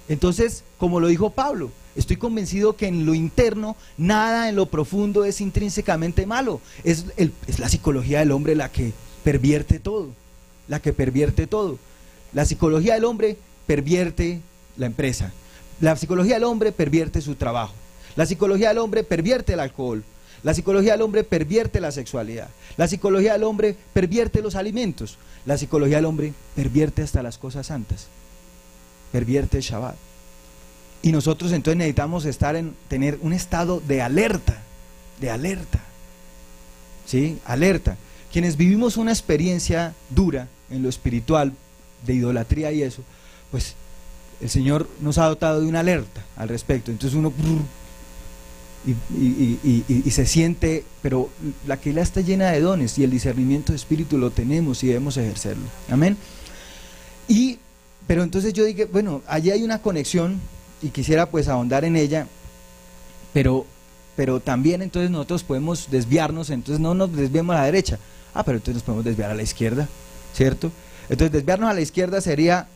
Entonces, como lo dijo Pablo, estoy convencido que en lo interno, nada en lo profundo es intrínsecamente malo. Es la psicología del hombre la que pervierte todo, la que pervierte todo. La psicología del hombre pervierte la empresa. La psicología del hombre pervierte su trabajo. La psicología del hombre pervierte el alcohol. La psicología del hombre pervierte la sexualidad. La psicología del hombre pervierte los alimentos. La psicología del hombre pervierte hasta las cosas santas. Pervierte el Shabbat. Y nosotros entonces necesitamos tener un estado de alerta. ¿Sí? Alerta. Quienes vivimos una experiencia dura en lo espiritual, de idolatría y eso, pues el Señor nos ha dotado de una alerta al respecto. Entonces uno y se siente, pero la Keilah está llena de dones y el discernimiento de espíritu lo tenemos y debemos ejercerlo. Amén. Pero entonces yo dije, bueno, allí hay una conexión y quisiera pues ahondar en ella, pero también entonces nosotros podemos desviarnos, entonces no nos desviemos a la derecha, pero entonces nos podemos desviar a la izquierda, ¿cierto? Entonces desviarnos a la izquierda sería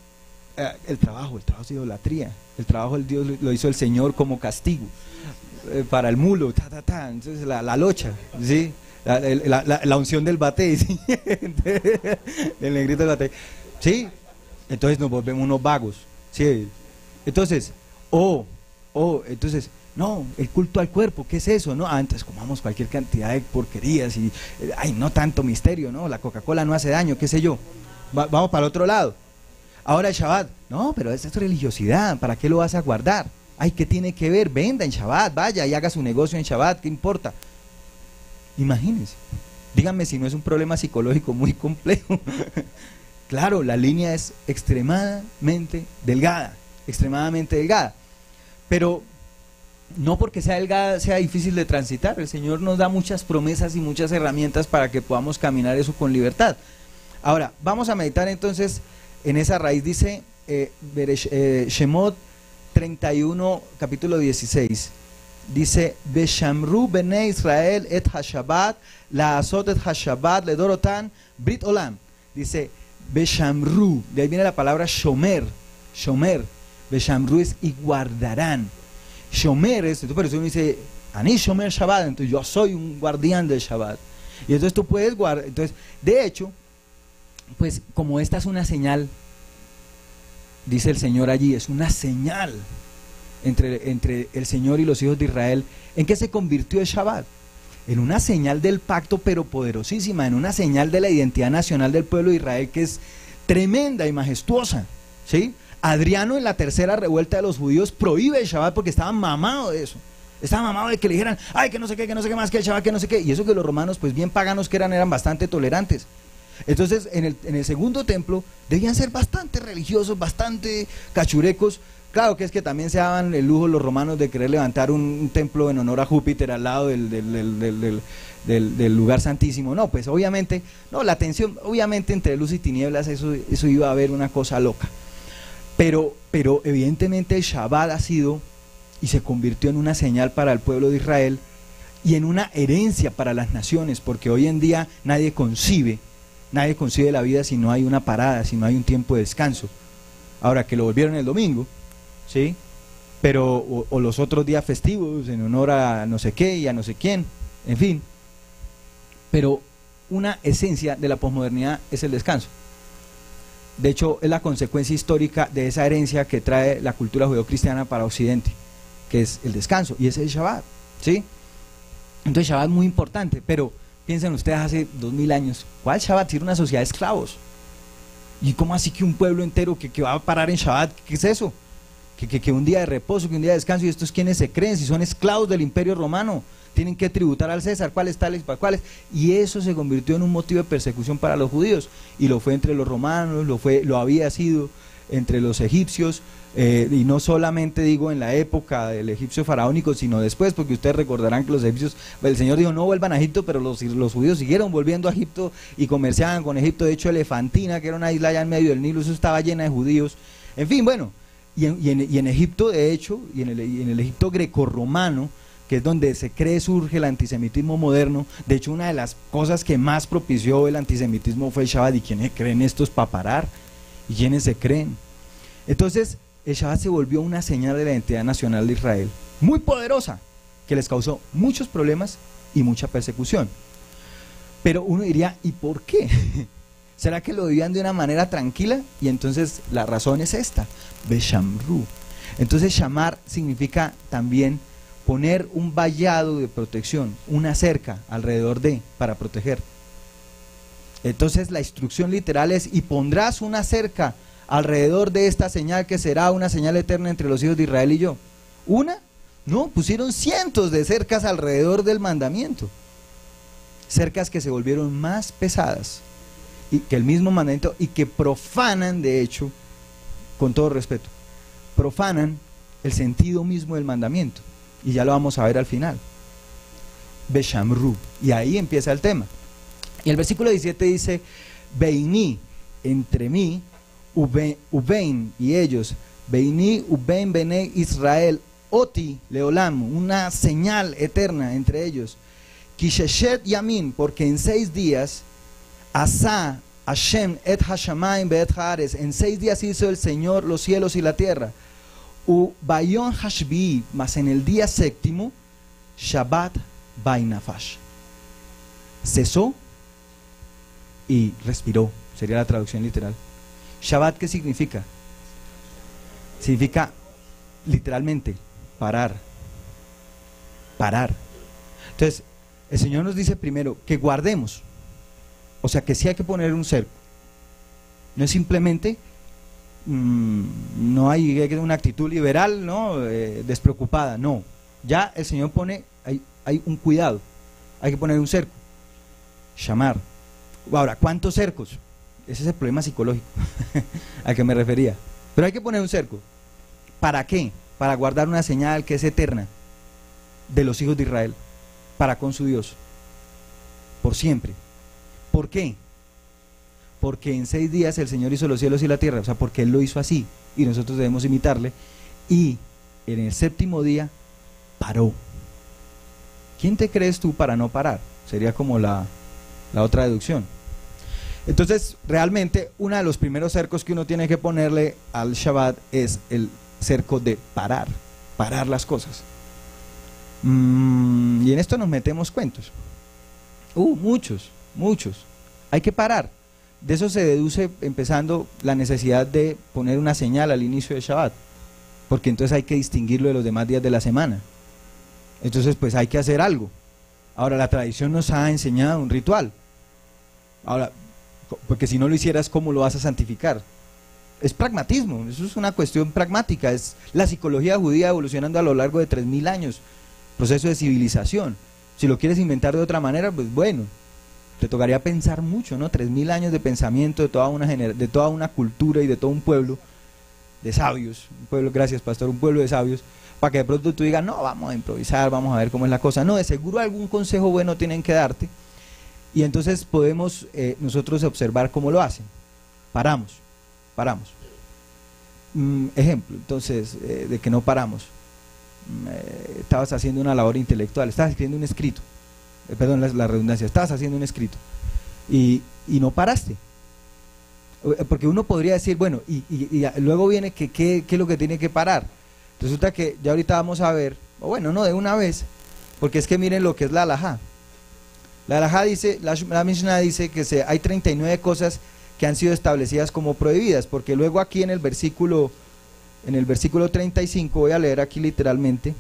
el trabajo es idolatría. El trabajo el Dios lo hizo el Señor como castigo para el mulo, entonces la locha, ¿sí? La unción del batey, ¿sí? El negrito del batey, ¿sí? Entonces nos volvemos unos vagos, ¿sí? Entonces, entonces, no, el culto al cuerpo, ¿qué es eso? No, antes comamos cualquier cantidad de porquerías y, no tanto misterio, ¿no? La Coca-Cola no hace daño, qué sé yo. Vamos para el otro lado. Ahora el Shabbat, no, pero esa es religiosidad, ¿para qué lo vas a guardar? ¿Qué tiene que ver? Venda en Shabbat, vaya y haga su negocio en Shabbat, ¿qué importa? Imagínense, díganme si no es un problema psicológico muy complejo. Claro, la línea es extremadamente delgada, pero no porque sea delgada sea difícil de transitar. El Señor nos da muchas promesas y muchas herramientas para que podamos caminar eso con libertad. Ahora, vamos a meditar entonces en esa raíz. Dice Shemot 31, capítulo 16. Dice, Beshamru bene Israel et hashabat, la azot et hashabat, le dorotan, brit olam. Dice, Beshamru, de ahí viene la palabra shomer. Beshamru es y guardarán. Shomer es, por eso uno dice, Ani shomer Shabbat, entonces yo soy un guardián del Shabbat. Y entonces tú puedes guardar, entonces, de hecho, pues como esta es una señal, dice el Señor allí, es una señal entre el Señor y los hijos de Israel. ¿En qué se convirtió el Shabbat? En una señal del pacto, pero poderosísima, en una señal de la identidad nacional del pueblo de Israel, que es tremenda y majestuosa, ¿sí? Adriano en la tercera revuelta de los judíos prohíbe el Shabbat porque estaba mamado de eso. Estaba mamado de que le dijeran, que no sé qué más que el Shabbat, que no sé qué. Y eso que los romanos, pues bien paganos que eran bastante tolerantes. Entonces, en el segundo templo debían ser bastante religiosos, bastante cachurecos. Claro que es que también se daban el lujo los romanos de querer levantar un templo en honor a Júpiter al lado del lugar santísimo. No, pues obviamente, la tensión, obviamente entre luz y tinieblas, eso iba a haber una cosa loca. Pero evidentemente el Shabbat ha sido y se convirtió en una señal para el pueblo de Israel y en una herencia para las naciones, porque hoy en día nadie concibe la vida si no hay una parada, si no hay un tiempo de descanso. Ahora que lo volvieron el domingo, ¿sí? Pero o los otros días festivos en honor a no sé qué y a no sé quién, en fin. Pero una esencia de la posmodernidad es el descanso. De hecho, es la consecuencia histórica de esa herencia que trae la cultura judeocristiana para Occidente, que es el descanso, y ese es el Shabbat, ¿sí? Entonces Shabbat es muy importante, pero piensen ustedes hace 2000 años, ¿cuál Shabbat? Si era una sociedad de esclavos. ¿Y cómo así que un pueblo entero que va a parar en Shabbat? ¿Qué es eso? Que un día de reposo, que un día de descanso, y estos quienes se creen, si son esclavos del Imperio Romano, tienen que tributar al César, cuáles tales, para cuáles, y eso se convirtió en un motivo de persecución para los judíos, y lo fue entre los romanos, lo había sido entre los egipcios, y no solamente digo en la época del egipcio faraónico, sino después, porque ustedes recordarán que los egipcios, el Señor dijo no vuelvan a Egipto, pero los judíos siguieron volviendo a Egipto y comerciaban con Egipto. De hecho, Elefantina, que era una isla allá en medio del Nilo, eso estaba llena de judíos. En fin, bueno, y en Egipto, de hecho, y en el Egipto grecorromano, que es donde surge el antisemitismo moderno. De hecho, una de las cosas que más propició el antisemitismo fue el Shabbat. ¿Y quiénes creen estos para parar? ¿Y quiénes se creen? Entonces, el Shabbat se volvió una señal de la identidad nacional de Israel, muy poderosa, que les causó muchos problemas y mucha persecución. Pero uno diría, ¿y por qué? ¿Será que lo vivían de una manera tranquila? Y entonces la razón es esta, Beshamru. Entonces shamar significa también poner un vallado de protección, una cerca alrededor de, para proteger. Entonces la instrucción literal es, y pondrás una cerca alrededor de esta señal que será una señal eterna entre los hijos de Israel y yo. ¿Una? No, pusieron cientos de cercas alrededor del mandamiento. Cercas que se volvieron más pesadas y que el mismo mandamiento y que profanan, de hecho, con todo respeto, profanan el sentido mismo del mandamiento. Y ya lo vamos a ver al final. Beshamru. Y ahí empieza el tema. Y el versículo 17 dice, Beini, entre mí, Ubein y ellos, Beini, Ubein, Bene Israel, Oti, Leolam, una señal eterna entre ellos. Kisheshet Yamin, porque en 6 días, Asa, Hashem, et Hashamayim, beet Haaretz, en 6 días hizo el Señor los cielos y la tierra. Bayon Hashbi, mas en el día 7º, Shabbat Bainafash. Cesó y respiró, sería la traducción literal. Shabbat, ¿qué significa? Significa literalmente parar. Parar. Entonces, el Señor nos dice primero que guardemos, o sea que sí hay que poner un cerco. No es simplemente, no hay una actitud liberal, ¿no? Despreocupada, no. Ya el Señor pone, hay un cuidado, hay que poner un cerco. Shamar. Ahora, ¿cuántos cercos? Ese es el problema psicológico al que me refería. Pero hay que poner un cerco. ¿Para qué? Para guardar una señal que es eterna de los hijos de Israel para con su Dios, por siempre. ¿Por qué? Porque en 6 días el Señor hizo los cielos y la tierra, o sea, porque Él lo hizo así, y nosotros debemos imitarle, y en el 7º día paró. ¿Quién te crees tú para no parar? Sería como la otra deducción. Entonces, realmente, uno de los primeros cercos que uno tiene que ponerle al Shabbat es el cerco de parar las cosas. Y en esto nos metemos cuentos. Muchos. Hay que parar. De eso se deduce, empezando, la necesidad de poner una señal al inicio del Shabbat, porque entonces hay que distinguirlo de los demás días de la semana. Entonces, pues hay que hacer algo. Ahora, la tradición nos ha enseñado un ritual. Ahora, porque si no lo hicieras, ¿cómo lo vas a santificar? Es pragmatismo, eso es una cuestión pragmática, es la psicología judía evolucionando a lo largo de 3000 años, proceso de civilización. Si lo quieres inventar de otra manera, pues bueno, te tocaría pensar mucho, ¿no? 3000 años de pensamiento de toda una cultura y de todo un pueblo de sabios, un pueblo, gracias pastor, un pueblo de sabios, para que de pronto tú digas, no, vamos a improvisar, vamos a ver cómo es la cosa. No, de seguro algún consejo bueno tienen que darte, y entonces podemos nosotros observar cómo lo hacen. Paramos. Ejemplo, entonces, de que no paramos. Estabas haciendo una labor intelectual, estabas escribiendo un escrito, perdón la redundancia, estabas haciendo un escrito y no paraste, porque uno podría decir, bueno, y luego viene que qué es lo que tiene que parar. Resulta que ya ahorita vamos a ver, o bueno, no de una vez, porque es que miren lo que es la halajá. La halajá dice, la Mishnah dice que hay 39 cosas que han sido establecidas como prohibidas, porque luego aquí en el versículo 35, voy a leer aquí literalmente,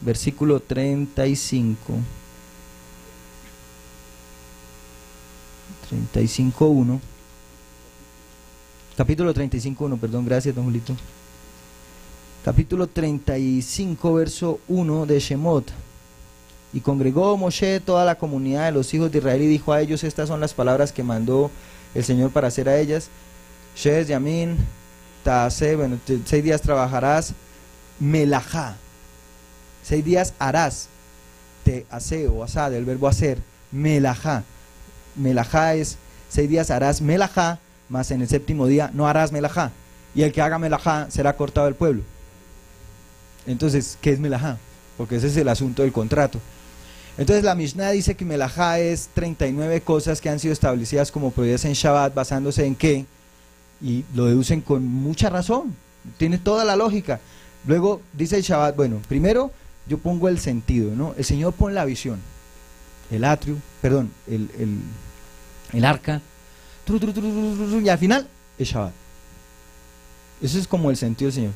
versículo 35:1, capítulo 35:1, perdón, gracias don Julito, capítulo 35, verso 1 de Shemot. Y congregó Moshe toda la comunidad de los hijos de Israel y dijo a ellos, estas son las palabras que mandó el Señor para hacer a ellas. Shes, Yamin, Taase, bueno, 6 días trabajarás, Melajá, 6 días harás, te hace o asá, del verbo hacer, Melajá. Melajá es 6 días harás Melajá, mas en el 7º día no harás Melajá, y el que haga Melajá será cortado del pueblo. Entonces, ¿qué es melajá? Porque ese es el asunto del contrato. Entonces la Mishnah dice que melajá es 39 cosas que han sido establecidas como prohibidas en Shabbat, basándose en qué, y lo deducen con mucha razón, tiene toda la lógica. Luego dice el Shabbat, bueno, primero yo pongo el sentido, ¿no? El Señor pone la visión, el atrio, perdón, el arca, y al final el Shabbat. Eso es como el sentido del Señor.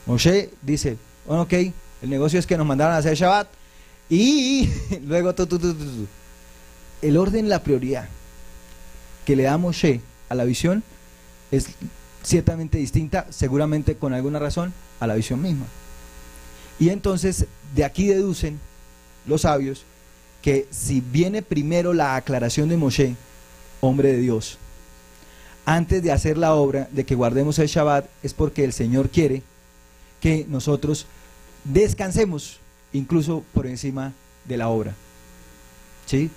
Moshe dice, bueno, ok, el negocio es que nos mandaron a hacer Shabbat, y luego el orden, la prioridad que le da Moshe a la visión es ciertamente distinta, seguramente con alguna razón, a la visión misma. Y entonces de aquí deducen los sabios que si viene primero la aclaración de Moshe, hombre de Dios, antes de hacer la obra de que guardemos el Shabbat, es porque el Señor quiere que nosotros descansemos incluso por encima de la obra. ¿Sí?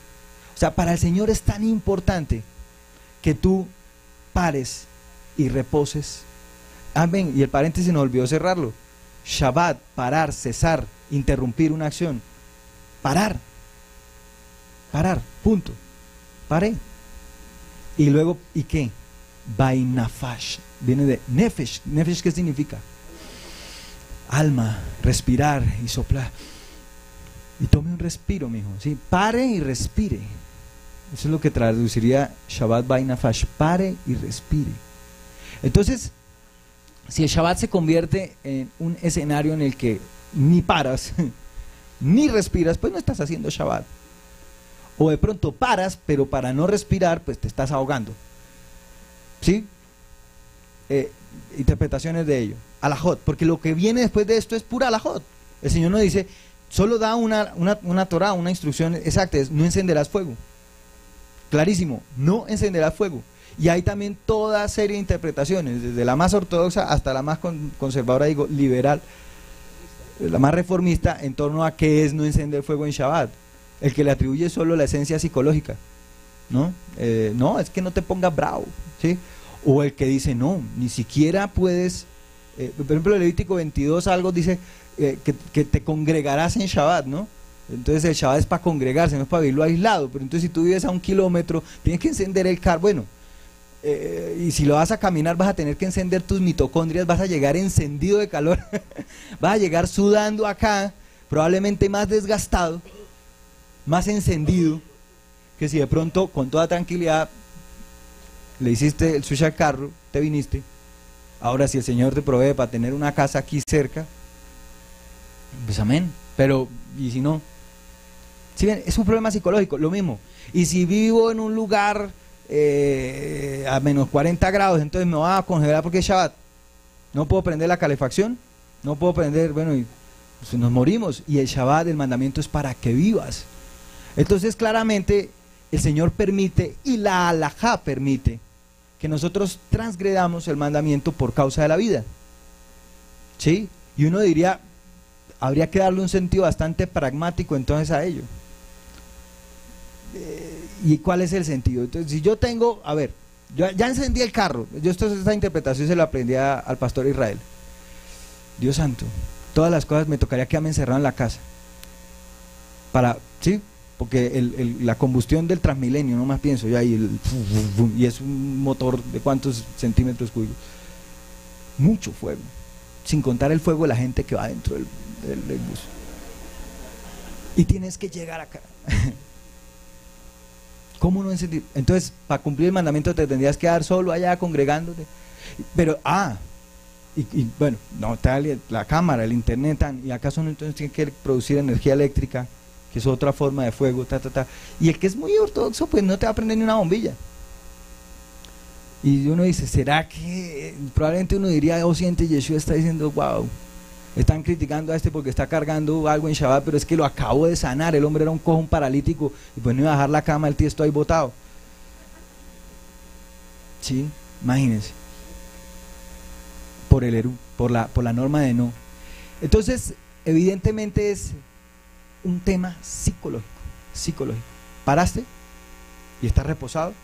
O sea, para el Señor es tan importante que tú pares y reposes. Amén. Y el paréntesis nos olvidó cerrarlo. Shabbat, parar, cesar, interrumpir una acción. Parar, punto. Paré. Y luego, ¿y qué? Bainafash, viene de nefesh. Nefesh, ¿qué significa? Alma, respirar y soplar. Y tome un respiro, mijo, ¿sí? Pare y respire. Eso es lo que traduciría Shabbat Bainafash, pare y respire. Entonces, si el Shabbat se convierte en un escenario en el que ni paras, ni respiras, pues no estás haciendo Shabbat. O de pronto paras, pero para no respirar, pues te estás ahogando. ¿Sí? Interpretaciones de ello. Alajot, porque lo que viene después de esto es pura alajot. El Señor nos dice, solo da una Torah, una instrucción exacta, es no encenderás fuego. Clarísimo, no encenderás fuego. Y hay también toda serie de interpretaciones, desde la más ortodoxa hasta la más conservadora, digo, liberal, la más reformista, en torno a qué es no encender fuego en Shabbat. El que le atribuye solo la esencia psicológica, ¿no? No, es que no te pongas bravo, ¿sí? O el que dice, no, ni siquiera puedes, por ejemplo, Levítico 22 algo dice que te congregarás en Shabbat, ¿no? Entonces el Shabbat es para congregarse, no es para vivirlo aislado. Pero entonces si tú vives a 1 kilómetro, tienes que encender el carro, bueno, y si lo vas a caminar vas a tener que encender tus mitocondrias, vas a llegar encendido de calor, vas a llegar sudando acá, probablemente más desgastado, más encendido, que si de pronto con toda tranquilidad le hiciste el switch al carro, te viniste. Ahora si el Señor te provee para tener una casa aquí cerca, pues amén. Pero, ¿y si no? ¿Sí ven? Es un problema psicológico, lo mismo. Y si vivo en un lugar a menos 40 grados, entonces me voy a congelar porque es Shabbat. No puedo prender la calefacción, no puedo prender, bueno, y pues nos morimos. Y el Shabbat, el mandamiento es para que vivas. Entonces claramente el Señor permite, y la halajá permite, que nosotros transgredamos el mandamiento por causa de la vida. ¿Sí? Y uno diría, habría que darle un sentido bastante pragmático entonces a ello. ¿Y cuál es el sentido? Entonces, si yo tengo, a ver, yo ya encendí el carro, esta interpretación se la aprendí al pastor Israel. Dios santo, todas las cosas me tocaría quedarme encerrado en la casa. ¿Sí? Porque la combustión del Transmilenio, no más pienso yo ahí, y es un motor de cuántos centímetros cúbicos. Mucho fuego, sin contar el fuego de la gente que va dentro del bus. Y tienes que llegar acá. ¿Cómo no encendir? Entonces, para cumplir el mandamiento te tendrías que quedar solo allá congregándote. Pero, y bueno, no, la cámara, el internet, y acaso no, entonces tiene que producir energía eléctrica, que es otra forma de fuego, y el que es muy ortodoxo, pues no te va a prender ni una bombilla. Y uno dice, ¿será que? Probablemente uno diría, siente, Yeshua está diciendo, wow, están criticando a este porque está cargando algo en Shabbat, pero es que lo acabo de sanar, el hombre era un cojo, un paralítico, y pues no iba a dejar la cama, el tiesto ahí botado. Sí, imagínense. Por la norma de no. Entonces, evidentemente es un tema psicológico. ¿Paraste? ¿Y estás reposado?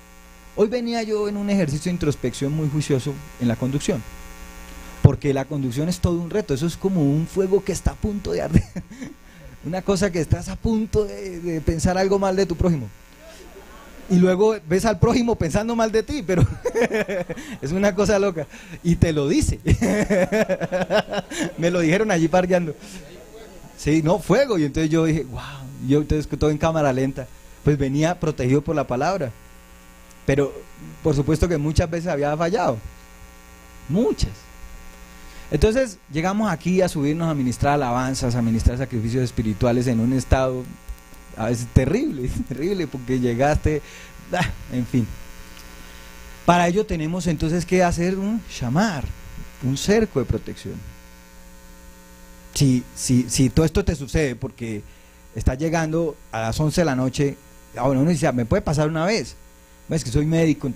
Hoy venía yo en un ejercicio de introspección muy juicioso en la conducción. porque la conducción es todo un reto, eso es como un fuego que está a punto de arder, una cosa que estás a punto de pensar algo mal de tu prójimo, y luego ves al prójimo pensando mal de ti, pero es una cosa loca, y te lo dice, me lo dijeron allí parqueando, sí, no, fuego, y entonces yo dije, wow, yo entonces todo en cámara lenta, pues venía protegido por la palabra, pero por supuesto que muchas veces había fallado, muchas. Entonces llegamos aquí a subirnos a ministrar alabanzas, a ministrar sacrificios espirituales en un estado a veces terrible, terrible, porque llegaste, en fin. Para ello tenemos entonces que hacer un shamar, un cerco de protección. Si todo esto te sucede porque estás llegando a las 11 de la noche, bueno, uno dice, me puede pasar una vez, es que soy médico,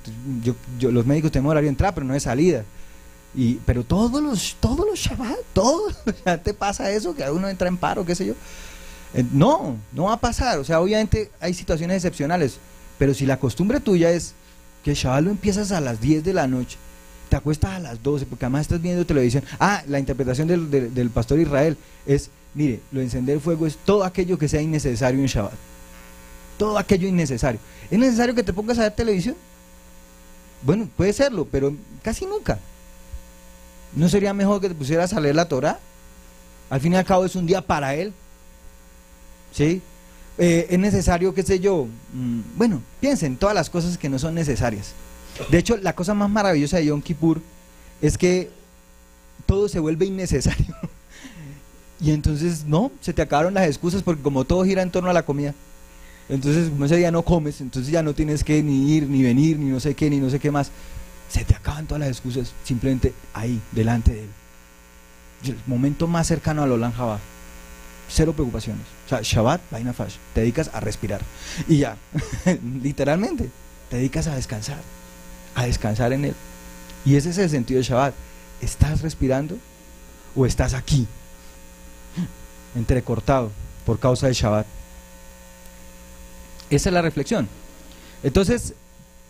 los médicos tenemos horario de entrada, pero no de salida. Pero todos los Shabbat, te pasa eso, que a uno entra en paro, qué sé yo. No va a pasar, o sea, obviamente hay situaciones excepcionales, pero si la costumbre tuya es que el Shabbat lo empiezas a las 10 de la noche, te acuestas a las 12, porque además estás viendo televisión. La interpretación del pastor Israel es, mire, lo de encender fuego es todo aquello que sea innecesario en Shabbat, todo aquello innecesario. ¿Es necesario que te pongas a ver televisión? Bueno, puede serlo, pero casi nunca. ¿No sería mejor que te pusieras a leer la Torah? Al fin y al cabo es un día para él, ¿sí? Es necesario, qué sé yo, bueno, piensen todas las cosas que no son necesarias. De hecho, la cosa más maravillosa de Yom Kippur es que todo se vuelve innecesario. Y entonces, no, se te acabaron las excusas, porque como todo gira en torno a la comida, entonces como ese día no comes, entonces ya no tienes que ni ir, ni venir, ni no sé qué, ni no sé qué más. Se te acaban todas las excusas, simplemente ahí, delante de él. El momento más cercano al Olam Jabá. Cero preocupaciones. O sea, Shabbat, vaina fash, te dedicas a respirar. Y ya, literalmente, te dedicas a descansar en él. Y ese es el sentido de Shabbat. ¿Estás respirando o estás aquí? Entrecortado por causa del Shabbat. Esa es la reflexión. Entonces,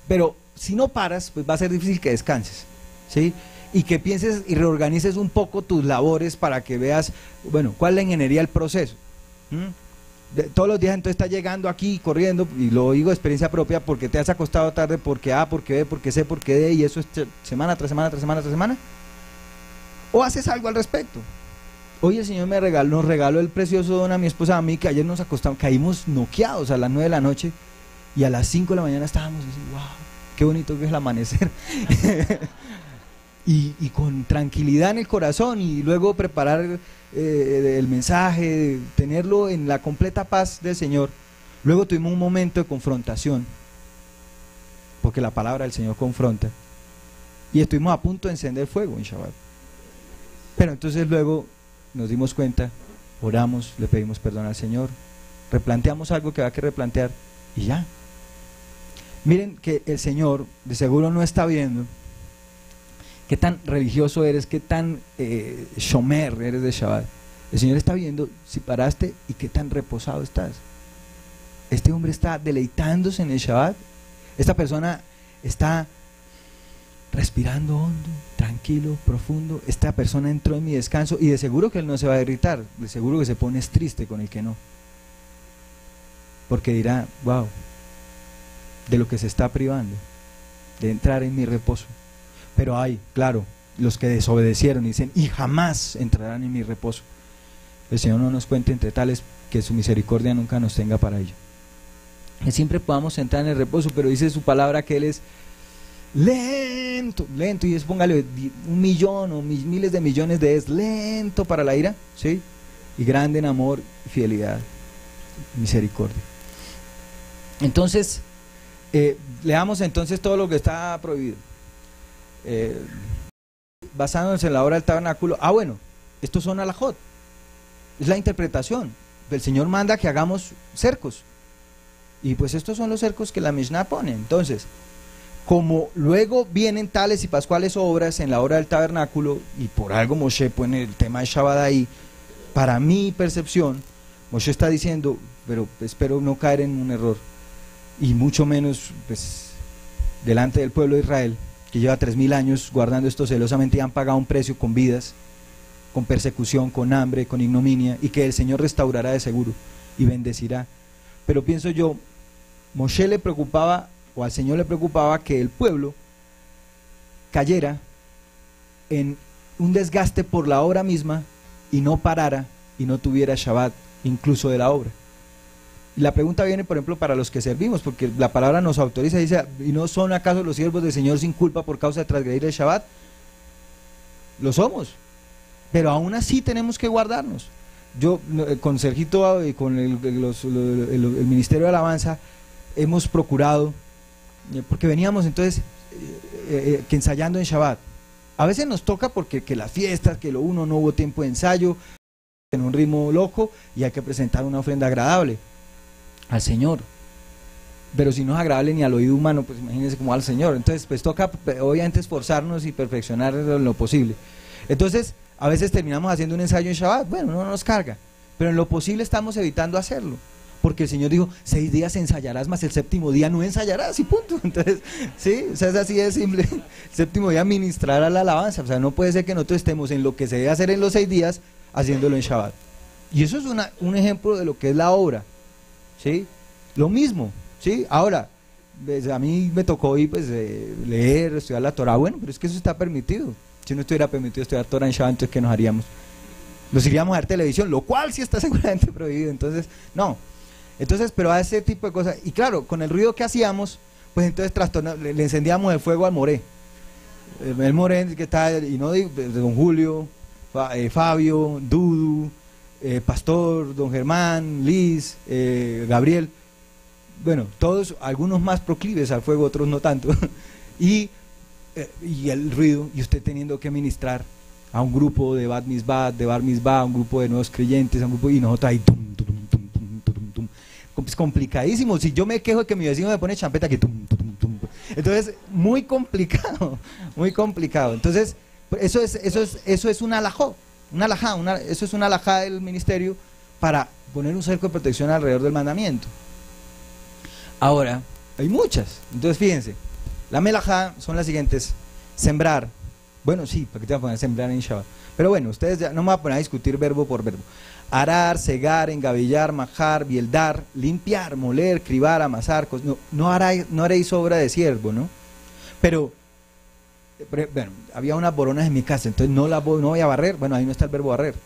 pero si no paras, pues va a ser difícil que descanses, ¿sí? Y que pienses y reorganices un poco tus labores para que veas, bueno, cuál es la ingeniería del proceso. Todos los días entonces estás llegando aquí corriendo, y lo digo de experiencia propia, porque te has acostado tarde, porque A, porque B, porque C, porque D, y eso es semana tras semana, tras semana, tras semana. O haces algo al respecto. Hoy el Señor nos regaló el precioso don a mi esposa, a mí, que ayer nos acostamos, caímos noqueados a las 9 de la noche, y a las 5 de la mañana estábamos diciendo, wow, qué bonito que es el amanecer. y con tranquilidad en el corazón, y luego preparar el mensaje, tenerlo en la completa paz del Señor. Luego tuvimos un momento de confrontación, porque la palabra del Señor confronta, y estuvimos a punto de encender fuego en Shabbat. Pero entonces luego nos dimos cuenta, oramos, le pedimos perdón al Señor, replanteamos algo que había que replantear, y ya. Miren que el Señor de seguro no está viendo qué tan religioso eres, qué tan shomer eres de Shabbat. El Señor está viendo si paraste y qué tan reposado estás. Este hombre está deleitándose en el Shabbat. Esta persona está respirando hondo, tranquilo, profundo. Esta persona entró en mi descanso, y de seguro que él no se va a irritar, de seguro que se pone triste con el que no, porque dirá, wow, de lo que se está privando, de entrar en mi reposo. Pero hay, claro, los que desobedecieron y dicen, y jamás entrarán en mi reposo. El Señor no nos cuente entre tales, que su misericordia nunca nos tenga para ello. Que siempre podamos entrar en el reposo, pero dice su palabra que Él es lento, y es, póngale 1 millón o miles de millones de es lento para la ira, ¿sí? Y grande en amor, fidelidad, misericordia. Entonces, leamos entonces todo lo que está prohibido. Basándonos en la hora del tabernáculo. Bueno, estos son alajot, es la interpretación. El Señor manda que hagamos cercos, y pues estos son los cercos que la Mishnah pone. Entonces, como luego vienen tales y pascuales obras en la hora del tabernáculo, y por algo Moshe pone el tema de Shabbat ahí, para mi percepción, Moshe está diciendo, pero espero no caer en un error, y mucho menos pues delante del pueblo de Israel, que lleva 3000 años guardando esto celosamente y han pagado un precio con vidas, con persecución, con hambre, con ignominia, y que el Señor restaurará de seguro y bendecirá. Pero pienso yo, Moshe le preocupaba, o al Señor le preocupaba, que el pueblo cayera en un desgaste por la obra misma y no parara y no tuviera Shabbat incluso de la obra. Y la pregunta viene, por ejemplo, para los que servimos, porque la palabra nos autoriza, dice, ¿y no son acaso los siervos del Señor sin culpa por causa de transgredir el Shabbat? Lo somos, pero aún así tenemos que guardarnos. Yo, con Sergito y con el Ministerio de Alabanza, hemos procurado, porque veníamos entonces que ensayando en Shabbat. A veces nos toca porque que las fiestas, que lo uno, no hubo tiempo de ensayo, en un ritmo loco, y hay que presentar una ofrenda agradable al Señor. Pero si no es agradable ni al oído humano, pues imagínense cómo al Señor. Entonces pues toca obviamente esforzarnos y perfeccionar lo posible. Entonces a veces terminamos haciendo un ensayo en Shabbat, bueno, no nos carga, pero en lo posible estamos evitando hacerlo, porque el Señor dijo, 6 días ensayarás, más el séptimo día no ensayarás, y punto. Entonces, sí, o sea, es así de simple. El séptimo día ministrará la alabanza, o sea, no puede ser que nosotros estemos en lo que se debe hacer en los 6 días, haciéndolo en Shabbat. Y eso es un ejemplo de lo que es la obra, ¿sí? Lo mismo, ¿sí? Ahora, pues, a mí me tocó hoy pues, leer, estudiar la Torah, bueno, pero es que eso está permitido. Si no estuviera permitido estudiar Torah en Shabbat, entonces ¿qué nos haríamos? Nos iríamos a ver televisión, lo cual sí está seguramente prohibido, entonces, no. Entonces, pero a ese tipo de cosas, y claro, con el ruido que hacíamos, pues entonces le encendíamos el fuego al Moré. El Moré que está, y no de don Julio, Fabio, Dudu, Pastor, don Germán, Liz, Gabriel, bueno, todos, algunos más proclives al fuego, otros no tanto, y el ruido, y usted teniendo que ministrar a un grupo de Bat Mizbah, de Bar Mizbah, a un grupo de nuevos creyentes, a un grupo, y nosotros ahí, es complicadísimo. Si yo me quejo de que mi vecino me pone champeta, que entonces, muy complicado, muy complicado. Entonces, eso es una alajá, eso es una alajá del ministerio para poner un cerco de protección alrededor del mandamiento. Ahora, hay muchas. Entonces, fíjense, la melajá son las siguientes: sembrar. Bueno, sí, ¿para qué te voy a poner a sembrar en Shabbat? Pero bueno, ustedes ya no me van a poner a discutir verbo por verbo. Arar, segar, engavillar, majar, bieldar, limpiar, moler, cribar, amasar. No haréis obra de siervo, ¿no? Pero, bueno, había unas boronas en mi casa, entonces no voy a barrer. Bueno, ahí no está el verbo barrer.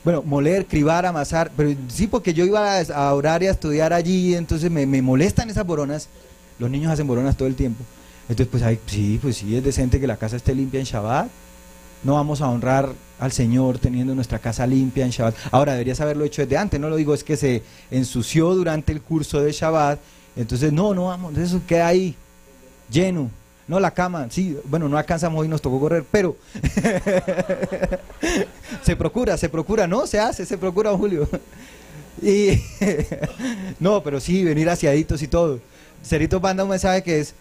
Bueno, moler, cribar, amasar, pero sí, porque yo iba a orar y a estudiar allí, entonces me molestan esas boronas. Los niños hacen boronas todo el tiempo. Entonces, pues sí, es decente que la casa esté limpia en Shabbat. No vamos a honrar al Señor teniendo nuestra casa limpia en Shabbat. Ahora, deberías haberlo hecho desde antes, no lo digo, es que se ensució durante el curso de Shabbat, entonces no vamos, eso queda ahí, lleno. No, la cama, sí, bueno, no alcanzamos y nos tocó correr, pero se procura, no, se procura, Julio. Y no, pero sí, venir aseaditos y todo. Cerrito manda un mensaje que es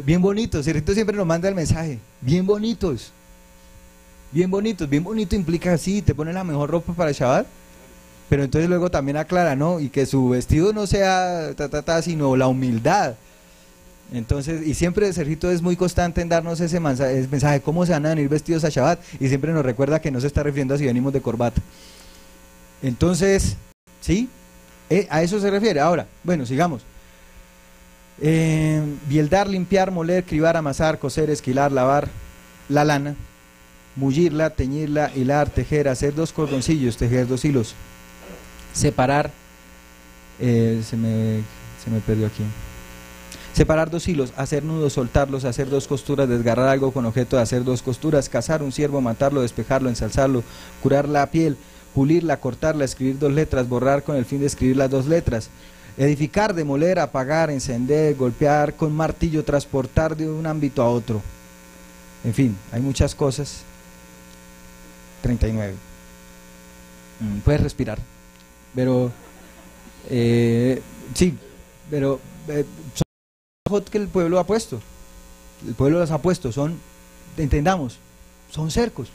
bien bonito, Cerrito siempre nos manda el mensaje, bien bonitos. Bien bonito implica así, te pone la mejor ropa para el Shabbat, pero entonces luego también aclara, ¿no? Y que su vestido no sea sino la humildad. Entonces, y siempre Sergito es muy constante en darnos ese mensaje, cómo se van a venir vestidos a Shabbat, y siempre nos recuerda que no se está refiriendo a si venimos de corbata. Entonces, ¿sí? A eso se refiere. Ahora, bueno, sigamos. Bieldar, limpiar, moler, cribar, amasar, coser, esquilar, lavar la lana, mullirla, teñirla, hilar, tejer, hacer 2 cordoncillos, tejer 2 hilos, separar, se me perdió aquí, separar 2 hilos, hacer nudos, soltarlos, hacer 2 costuras, desgarrar algo con objeto de hacer 2 costuras, cazar un ciervo, matarlo, despejarlo, ensalzarlo, curar la piel, pulirla, cortarla, escribir 2 letras, borrar con el fin de escribir las 2 letras, edificar, demoler, apagar, encender, golpear con martillo, transportar de un ámbito a otro. En fin, hay muchas cosas. 39. Puedes respirar. Pero, sí, pero son que el pueblo ha puesto. El pueblo las ha puesto, entendamos, son cercos.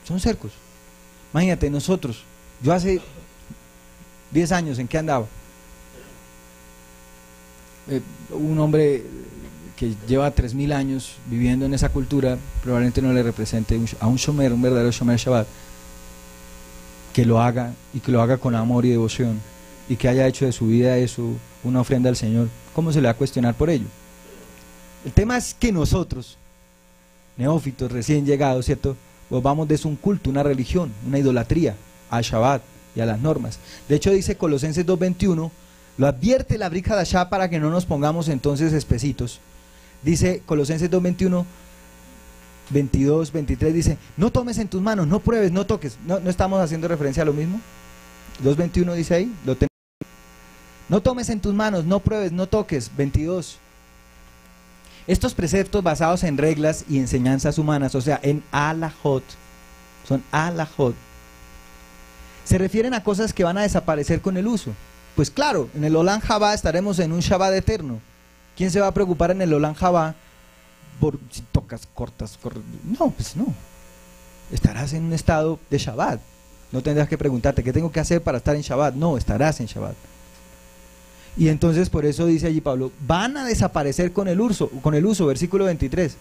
Son cercos. Imagínate, nosotros, yo hace 10 años, ¿en qué andaba? Un hombre que lleva 3000 años viviendo en esa cultura, probablemente no le represente a un shomer, un verdadero shomer Shabbat, que lo haga y que lo haga con amor y devoción y que haya hecho de su vida eso una ofrenda al Señor. ¿Cómo se le va a cuestionar por ello? El tema es que nosotros, neófitos recién llegados, ¿cierto?, vamos de un culto, una religión, una idolatría al Shabbat y a las normas. De hecho dice Colosenses 2:21, lo advierte la Brit Hadashah para que no nos pongamos entonces espesitos. Dice Colosenses 2:21, 22, 23, dice, no tomes en tus manos, no pruebes, no toques. ¿No estamos haciendo referencia a lo mismo? 2:21 dice ahí, lo tenemos. No tomes en tus manos, no pruebes, no toques. 22. Estos preceptos basados en reglas y enseñanzas humanas, o sea, en alajot, son alajot, se refieren a cosas que van a desaparecer con el uso. Pues claro, en el Olam Jabá estaremos en un Shabbat eterno. ¿Quién se va a preocupar en el Olam Jabá por si tocas, cortas? No, pues no. Estarás en un estado de Shabbat. No tendrás que preguntarte, ¿qué tengo que hacer para estar en Shabbat? No, estarás en Shabbat. Y entonces por eso dice allí Pablo, van a desaparecer con el uso, versículo 23.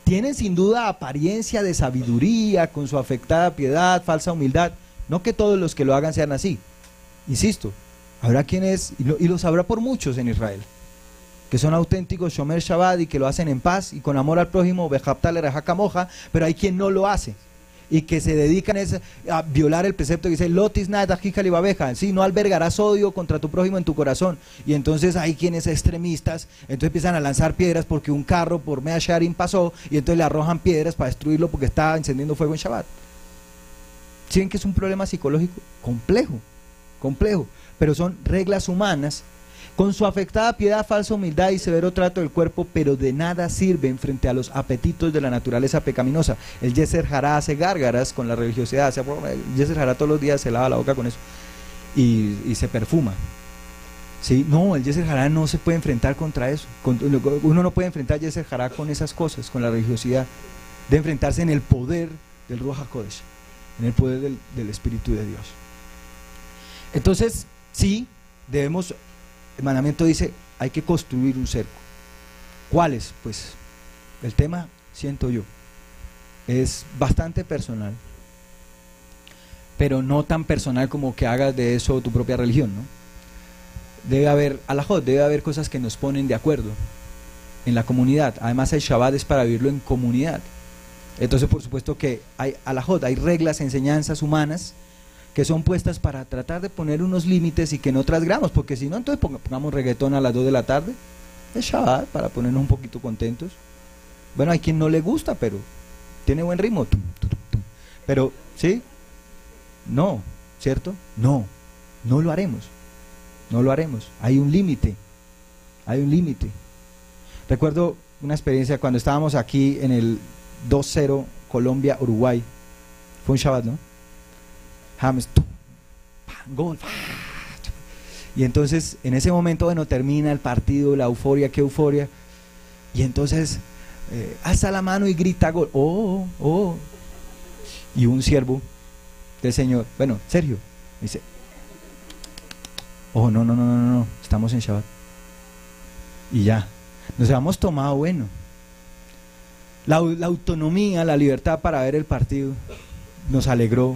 Tienen sin duda apariencia de sabiduría, con su afectada piedad, falsa humildad. No que todos los que lo hagan sean así. Insisto, habrá quienes, y los habrá por muchos en Israel, que son auténticos Shomer Shabbat y que lo hacen en paz y con amor al prójimo, Bejaptal Erajá Moja, pero hay quien no lo hace y que se dedican a violar el precepto que dice Lotis Nadajijali Babeja, sí, no albergarás odio contra tu prójimo en tu corazón. Y entonces hay quienes extremistas, entonces empiezan a lanzar piedras porque un carro por Mea Sharim pasó y entonces le arrojan piedras para destruirlo porque está encendiendo fuego en Shabbat. ¿Sí ven que es un problema psicológico complejo, pero son reglas humanas con su afectada piedad, falsa humildad y severo trato del cuerpo, pero de nada sirven frente a los apetitos de la naturaleza pecaminosa. El Yeser Hará hace gárgaras con la religiosidad, el Yeser Hará todos los días se lava la boca con eso y se perfuma. ¿Sí? No, el Yeser Hará no se puede enfrentar contra eso. Uno no puede enfrentar Yeser Hará con esas cosas, con la religiosidad. Debe enfrentarse en el poder del Ruach HaKodesh, en el poder del Espíritu de Dios. Entonces, sí, debemos... El mandamiento dice, hay que construir un cerco. ¿Cuáles? Pues el tema, siento yo, es bastante personal, pero no tan personal como que hagas de eso tu propia religión, ¿no? Debe haber alajot, debe haber cosas que nos ponen de acuerdo en la comunidad. Además el Shabbat es para vivirlo en comunidad. Entonces por supuesto que hay alajot, hay reglas, enseñanzas humanas que son puestas para tratar de poner unos límites y que no trasgramos, porque si no, entonces pongamos reggaetón a las 2 de la tarde, es Shabbat, para ponernos un poquito contentos. Bueno, hay quien no le gusta, pero tiene buen ritmo. Pero, ¿sí? No, ¿cierto? No lo haremos. No lo haremos. Hay un límite. Recuerdo una experiencia cuando estábamos aquí en el 2-0 Colombia-Uruguay. Fue un Shabbat, ¿no? James, gol. Y entonces en ese momento, bueno, termina el partido, la euforia, qué euforia. Y entonces alza la mano y grita gol. Oh. Y un siervo del Señor, bueno, Sergio, me dice, oh, no, estamos en Shabbat. Y ya, nos habíamos tomado, bueno, la autonomía, la libertad para ver el partido, nos alegró.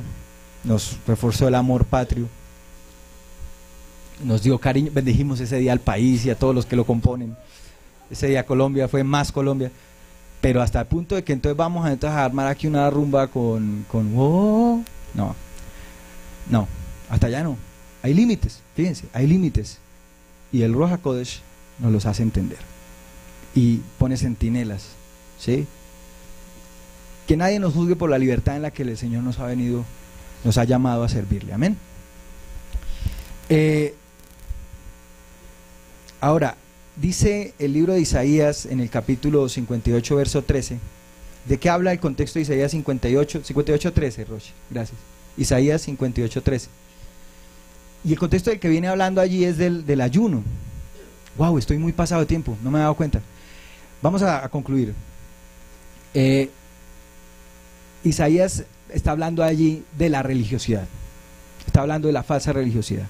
Nos reforzó el amor patrio, nos dio cariño, bendijimos ese día al país y a todos los que lo componen. Ese día Colombia fue más Colombia, pero hasta el punto de que entonces vamos a armar aquí una rumba con no, hasta allá no. Hay límites, fíjense, hay límites, y el Ruach HaKodesh nos los hace entender y pone centinelas, ¿sí? Que nadie nos juzgue por la libertad en la que el Señor nos ha llamado a servirle, amén. Ahora, dice el libro de Isaías en el capítulo 58, verso 13, ¿de qué habla el contexto de Isaías 58, 13, Roche? Gracias. Isaías 58, 13. Y el contexto del que viene hablando allí es del ayuno. Wow, estoy muy pasado de tiempo, no me he dado cuenta. Vamos a concluir. Isaías está hablando allí de la religiosidad, está hablando de la falsa religiosidad,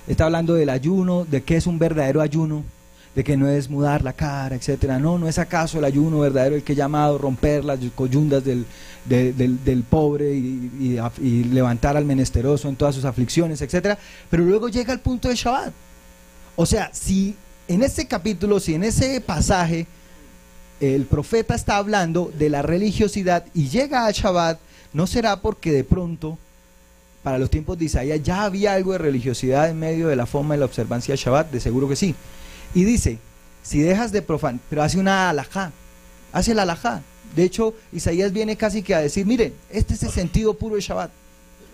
está hablando del ayuno, de qué es un verdadero ayuno, de que no es mudar la cara, etcétera. No, no es acaso el ayuno verdadero el que he llamado romper las coyundas del pobre y levantar al menesteroso en todas sus aflicciones, etcétera. Pero luego llega el punto de Shabbat. O sea, si en este capítulo, si en ese pasaje el profeta está hablando de la religiosidad y llega a Shabbat, no será porque de pronto, para los tiempos de Isaías, ya había algo de religiosidad en medio de la forma de la observancia de Shabbat. De seguro que sí. Y dice, si dejas de profanar, pero hace una alajá, hace la alajá. De hecho, Isaías viene casi que a decir, miren, este es el sentido puro de Shabbat,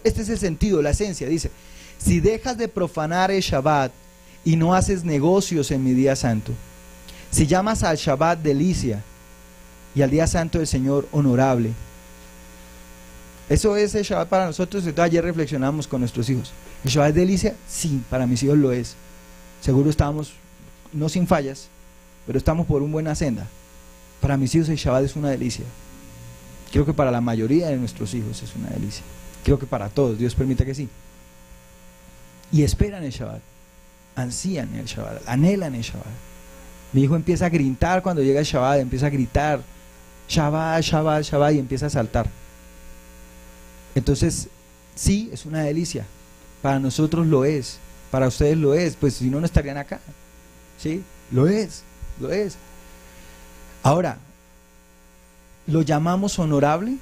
este es el sentido, la esencia. Dice, si dejas de profanar el Shabbat y no haces negocios en mi día santo, si llamas al Shabbat delicia y al día santo del Señor honorable. Eso es el Shabbat para nosotros. Entonces ayer reflexionamos con nuestros hijos. ¿El Shabbat es delicia? Sí, para mis hijos lo es. Seguro estamos, no sin fallas, pero estamos por una buena senda. Para mis hijos el Shabbat es una delicia. Creo que para la mayoría de nuestros hijos es una delicia. Creo que para todos, Dios permite que sí. Y esperan el Shabbat, ansían el Shabbat, anhelan el Shabbat. Mi hijo empieza a gritar cuando llega el Shabbat, empieza a gritar Shabbat, Shabbat, Shabbat, y empieza a saltar. Entonces, sí, es una delicia. Para nosotros lo es, para ustedes lo es, pues si no, no estarían acá. ¿Sí? Lo es, lo es. Ahora, ¿lo llamamos honorable?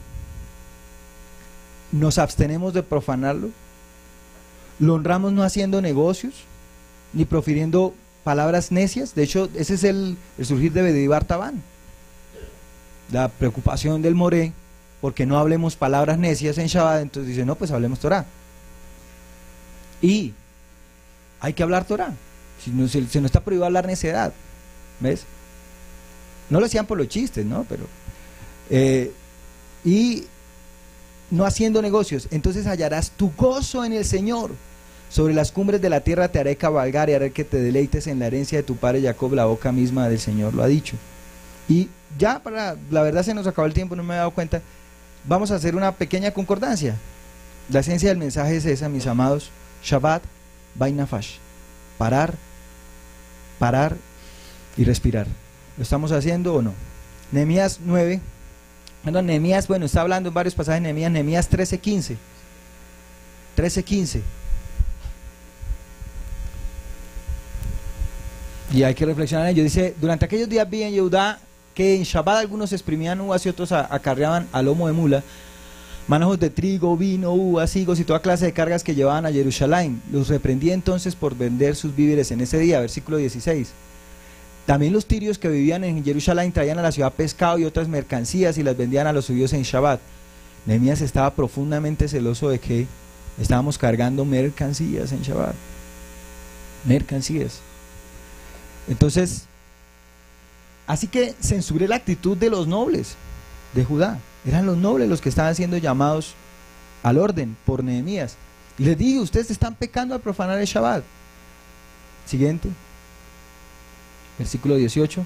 ¿Nos abstenemos de profanarlo? ¿Lo honramos no haciendo negocios? ¿Ni profiriendo palabras necias? De hecho, ese es el surgir de Bedibar Tabán. La preocupación del Moré, porque no hablemos palabras necias en Shabbat. Entonces dice, no, pues hablemos Torah. Y hay que hablar Torah. Si no está prohibido hablar necedad. ¿Ves? No lo hacían por los chistes, ¿no? Pero y no haciendo negocios. Entonces hallarás tu gozo en el Señor. Sobre las cumbres de la tierra te haré cabalgar y haré que te deleites en la herencia de tu padre Jacob. La boca misma del Señor lo ha dicho. Y ya, la verdad se nos acabó el tiempo, no me he dado cuenta. Vamos a hacer una pequeña concordancia. La esencia del mensaje es esa, mis amados. Shabbat, Bainafash. Parar y respirar. ¿Lo estamos haciendo o no? Nehemías 9. Nehemías, bueno, está hablando en varios pasajes de Nehemías 13:15. 13:15. Y hay que reflexionar en ello. Dice, durante aquellos días vi en Yehudá que en Shabbat algunos exprimían uvas y otros acarreaban a lomo de mula manojos de trigo, vino, uvas, higos y toda clase de cargas que llevaban a Jerusalén. Los reprendí entonces por vender sus víveres en ese día. Versículo 16. También los tirios que vivían en Jerusalén traían a la ciudad pescado y otras mercancías y las vendían a los judíos en Shabbat. Nehemías estaba profundamente celoso de que estábamos cargando mercancías en Shabbat. Mercancías. Entonces, así que censuré la actitud de los nobles de Judá. Eran los nobles los que estaban siendo llamados al orden por Nehemías. Y les digo, ustedes están pecando al profanar el Shabbat. Siguiente. Versículo 18.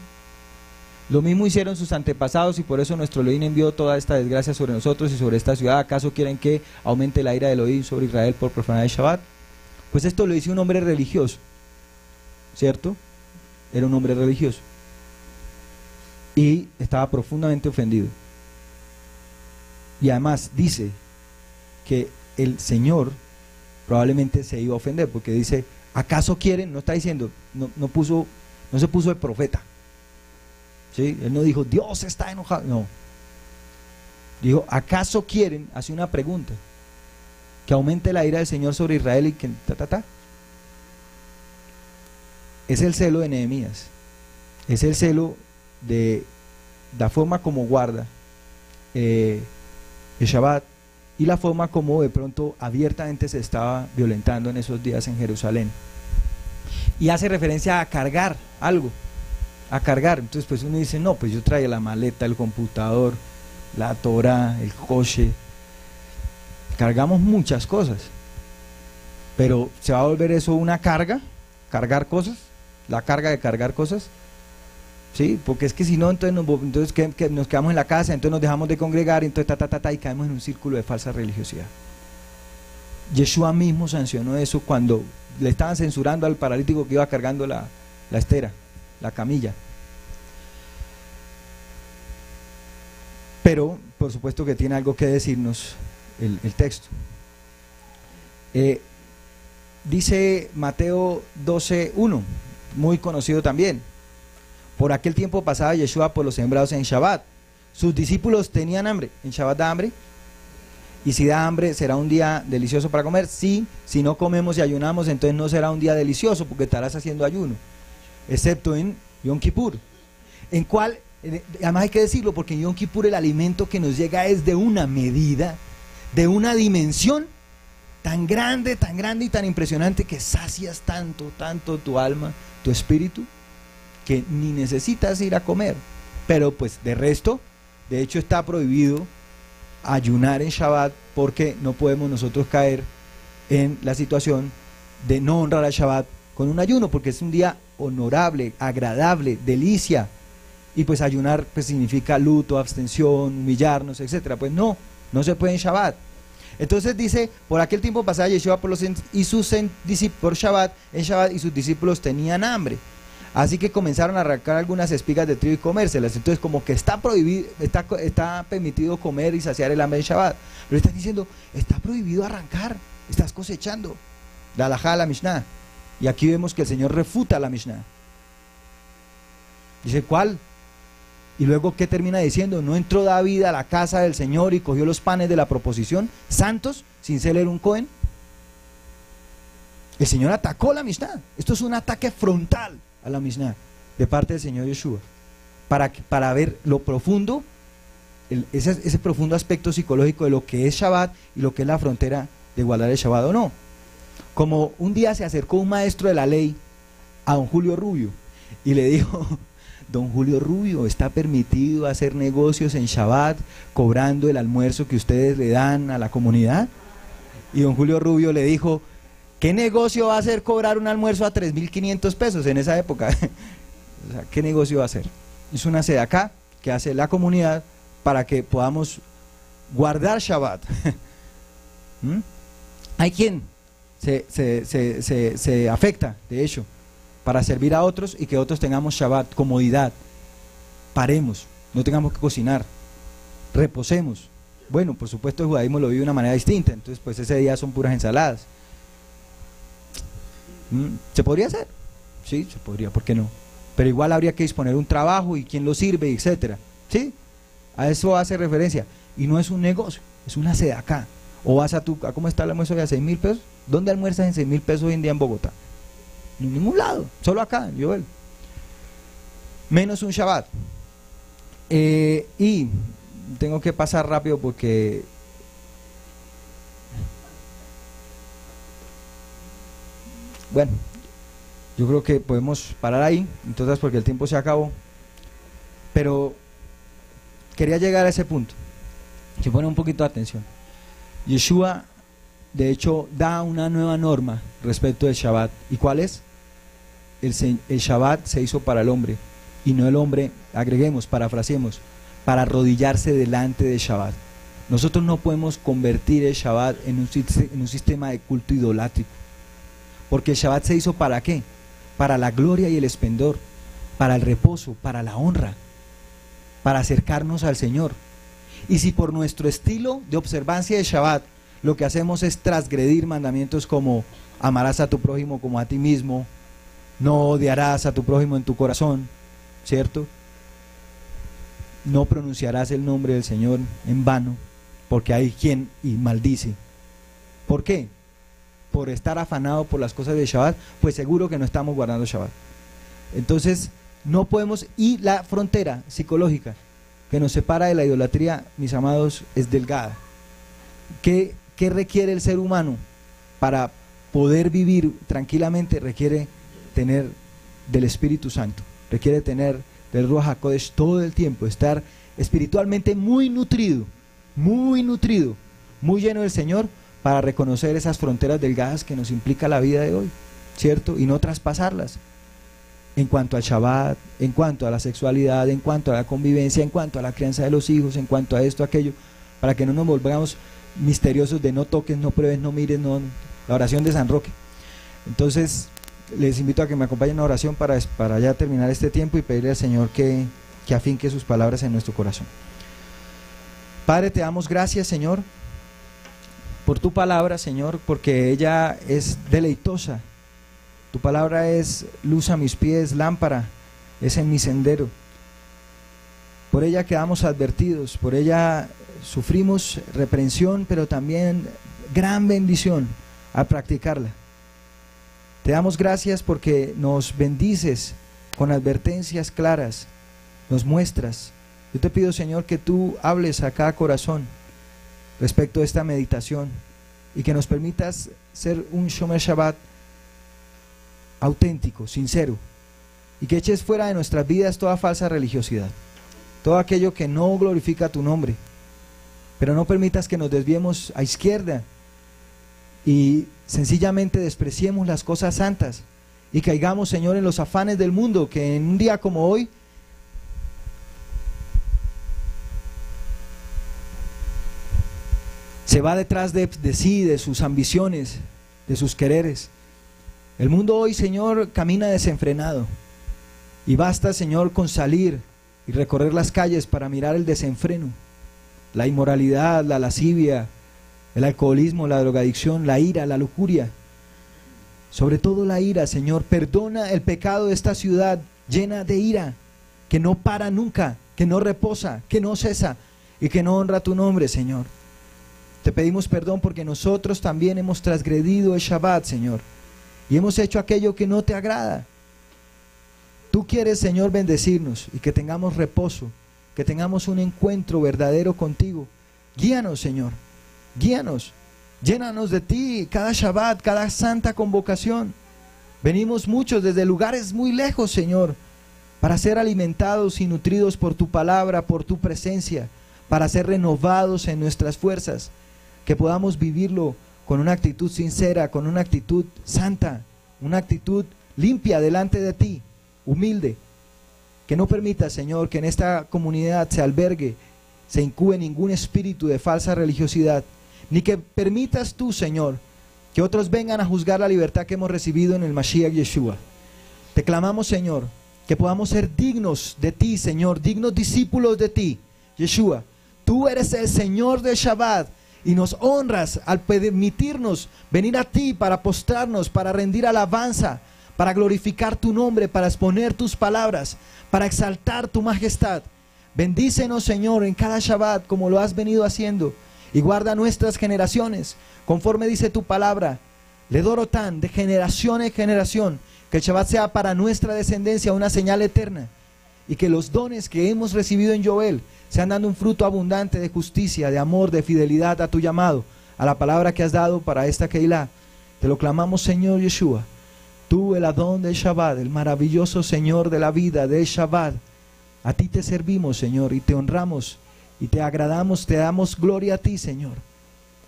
Lo mismo hicieron sus antepasados y por eso nuestro Elohim envió toda esta desgracia sobre nosotros y sobre esta ciudad. ¿Acaso quieren que aumente la ira de Elohim sobre Israel por profanar el Shabbat? Pues esto lo dice un hombre religioso, ¿cierto? Era un hombre religioso y estaba profundamente ofendido. Y además dice que el Señor probablemente se iba a ofender porque dice, ¿acaso quieren? No está diciendo, no se puso el profeta, ¿sí? Él no dijo, Dios está enojado, no. Dijo, ¿acaso quieren? Hace una pregunta, que aumente la ira del Señor sobre Israel y que Es el celo de Nehemías, es el celo de la forma como guarda el Shabbat y la forma como de pronto abiertamente se estaba violentando en esos días en Jerusalén. Y hace referencia a cargar algo, a cargar. Entonces pues uno dice, no, pues yo traía la maleta, el computador, la Torah, el coche, cargamos muchas cosas, pero ¿se va a volver eso una carga? ¿Cargar cosas? ¿La carga de cargar cosas? Sí, porque es que si no, entonces que nos quedamos en la casa, entonces nos dejamos de congregar, entonces y caemos en un círculo de falsa religiosidad. Yeshua mismo sancionó eso cuando le estaban censurando al paralítico que iba cargando la estera. la camilla. Pero, por supuesto que tiene algo que decirnos el texto. Dice Mateo 12:1, muy conocido también. Por aquel tiempo pasaba Yeshua por los sembrados en Shabbat. Sus discípulos tenían hambre. ¿En Shabbat da hambre? Y si da hambre, ¿será un día delicioso para comer? Sí, si no comemos y ayunamos, entonces no será un día delicioso porque estarás haciendo ayuno, excepto en Yom Kippur, en cual, además hay que decirlo, porque en Yom Kippur el alimento que nos llega es de una medida, de una dimensión tan grande y tan impresionante que sacias tanto tu alma, tu espíritu, que ni necesitas ir a comer. Pero pues de resto, de hecho está prohibido ayunar en Shabbat, porque no podemos nosotros caer en la situación de no honrar al Shabbat con un ayuno, porque es un día honorable, agradable, delicia, y pues ayunar pues significa luto, abstención, humillarnos, etcétera. Pues no se puede en Shabbat. Entonces dice, por aquel tiempo pasaba Yeshua por Shabbat en Shabbat, y sus discípulos tenían hambre. Así que comenzaron a arrancar algunas espigas de trigo y comérselas. Entonces como que está prohibido, está permitido comer y saciar el hambre en Shabbat. Pero están diciendo, está prohibido arrancar, estás cosechando. La halajá de la Mishnah. Y aquí vemos que el Señor refuta la Mishnah. Dice, ¿cuál? Y luego, ¿qué termina diciendo? ¿No entró David a la casa del Señor y cogió los panes de la proposición, santos, sin ser un Cohen? El Señor atacó la Mishnah. Esto es un ataque frontal a la Mishnah de parte del Señor Yeshua, para ver lo profundo, ese profundo aspecto psicológico de lo que es Shabbat y lo que es la frontera de guardar el Shabbat o no. Como un día se acercó un maestro de la ley a don Julio Rubio y le dijo, don Julio Rubio, ¿está permitido hacer negocios en Shabbat cobrando el almuerzo que ustedes le dan a la comunidad? Y don Julio Rubio le dijo, ¿qué negocio va a hacer cobrar un almuerzo a 3.500 pesos en esa época? O sea, ¿qué negocio va a hacer? Es una sedacá que hace la comunidad para que podamos guardar Shabbat. Hay quien se afecta, de hecho, para servir a otros y que otros tengamos Shabbat, comodidad. Paremos, no tengamos que cocinar, reposemos. Bueno, por supuesto el judaísmo lo vive de una manera distinta, entonces pues ese día son puras ensaladas. ¿Se podría hacer? Sí, se podría, ¿por qué no? Pero igual habría que disponer un trabajo y quién lo sirve, etcétera. ¿Sí? A eso hace referencia. Y no es un negocio, es una sedacá. O vas a ¿cómo está el almuerzo de a 6.000 pesos? ¿Dónde almuerzas en 6.000 pesos hoy en día en Bogotá? En ningún lado, solo acá, Joel. Menos un Shabbat. Y tengo que pasar rápido porque bueno, yo creo que podemos parar ahí, entonces porque el tiempo se acabó, pero quería llegar a ese punto. Si ponen un poquito de atención, Yeshua de hecho da una nueva norma respecto del Shabbat. ¿Y cuál es? El Shabbat se hizo para el hombre y no el hombre, agreguemos, parafraseemos, para arrodillarse delante del Shabbat. Nosotros no podemos convertir el Shabbat en un sistema de culto idolátrico. Porque el Shabbat se hizo ¿para qué? Para la gloria y el esplendor, para el reposo, para la honra, para acercarnos al Señor. Y si por nuestro estilo de observancia de Shabbat lo que hacemos es transgredir mandamientos como amarás a tu prójimo como a ti mismo, no odiarás a tu prójimo en tu corazón, ¿cierto? No pronunciarás el nombre del Señor en vano, porque hay quien y maldice. ¿Por qué? Por estar afanado por las cosas de Shabbat, pues seguro que no estamos guardando Shabbat. Entonces no podemos, y la frontera psicológica que nos separa de la idolatría, mis amados, es delgada. ¿Qué requiere el ser humano para poder vivir tranquilamente? Requiere tener del Espíritu Santo, requiere tener del Ruach HaKodesh todo el tiempo, estar espiritualmente muy nutrido, muy lleno del Señor, para reconocer esas fronteras delgadas que nos implica la vida de hoy, ¿cierto? Y no traspasarlas en cuanto al Shabbat, en cuanto a la sexualidad, en cuanto a la convivencia, en cuanto a la crianza de los hijos, en cuanto a esto, aquello, para que no nos volvamos misteriosos de no toques, no pruebes, no mires, no, la oración de San Roque. Entonces, les invito a que me acompañen en una oración para ya terminar este tiempo y pedirle al Señor que afinque sus palabras en nuestro corazón. Padre, te damos gracias, Señor, por tu palabra, Señor, porque ella es deleitosa. Tu palabra es luz a mis pies, lámpara es en mi sendero. Por ella quedamos advertidos, por ella sufrimos reprensión, pero también gran bendición al practicarla. Te damos gracias porque nos bendices con advertencias claras, nos muestras. Yo te pido, Señor, que tú hables a cada corazón respecto a esta meditación y que nos permitas ser un Shomer Shabbat auténtico, sincero, y que eches fuera de nuestras vidas toda falsa religiosidad, todo aquello que no glorifica tu nombre, pero no permitas que nos desviemos a izquierda y sencillamente despreciemos las cosas santas y caigamos, Señor, en los afanes del mundo, que en un día como hoy se va detrás de sí, de sus ambiciones, de sus quereres. El mundo hoy, Señor, camina desenfrenado y basta, Señor, con salir y recorrer las calles para mirar el desenfreno, la inmoralidad, la lascivia, el alcoholismo, la drogadicción, la ira, la lujuria. Sobre todo la ira, Señor. Perdona el pecado de esta ciudad llena de ira, que no para nunca, que no reposa, que no cesa y que no honra tu nombre, Señor. Te pedimos perdón porque nosotros también hemos transgredido el Shabbat, Señor, y hemos hecho aquello que no te agrada. Tú quieres, Señor, bendecirnos y que tengamos reposo, que tengamos un encuentro verdadero contigo. Guíanos, Señor, guíanos, llénanos de ti cada Shabbat, cada santa convocación. Venimos muchos desde lugares muy lejos, Señor, para ser alimentados y nutridos por tu palabra, por tu presencia, para ser renovados en nuestras fuerzas, que podamos vivirlo con una actitud sincera, con una actitud santa, una actitud limpia delante de ti, humilde. Que no permita, Señor, que en esta comunidad se albergue, se incube ningún espíritu de falsa religiosidad, ni que permitas tú, Señor, que otros vengan a juzgar la libertad que hemos recibido en el Mashiach Yeshua. Te clamamos, Señor, que podamos ser dignos de ti, Señor, dignos discípulos de ti, Yeshua. Tú eres el Señor del Shabbat y nos honras al permitirnos venir a ti para postrarnos, para rendir alabanza, para glorificar tu nombre, para exponer tus palabras, para exaltar tu majestad. Bendícenos, Señor, en cada Shabbat como lo has venido haciendo, y guarda nuestras generaciones, conforme dice tu palabra, Ledorotan, de generación en generación, que el Shabbat sea para nuestra descendencia una señal eterna, y que los dones que hemos recibido en Joel sean dando un fruto abundante de justicia, de amor, de fidelidad a tu llamado, a la palabra que has dado para esta Keilah. Te lo clamamos, Señor Yeshua, tú el Adón del Shabbat, el maravilloso Señor de la vida del Shabbat. A ti te servimos, Señor, y te honramos, y te agradamos, te damos gloria a ti, Señor,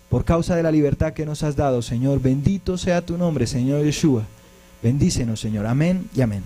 por causa de la libertad que nos has dado, Señor. Bendito sea tu nombre, Señor Yeshua. Bendícenos, Señor. Amén y amén.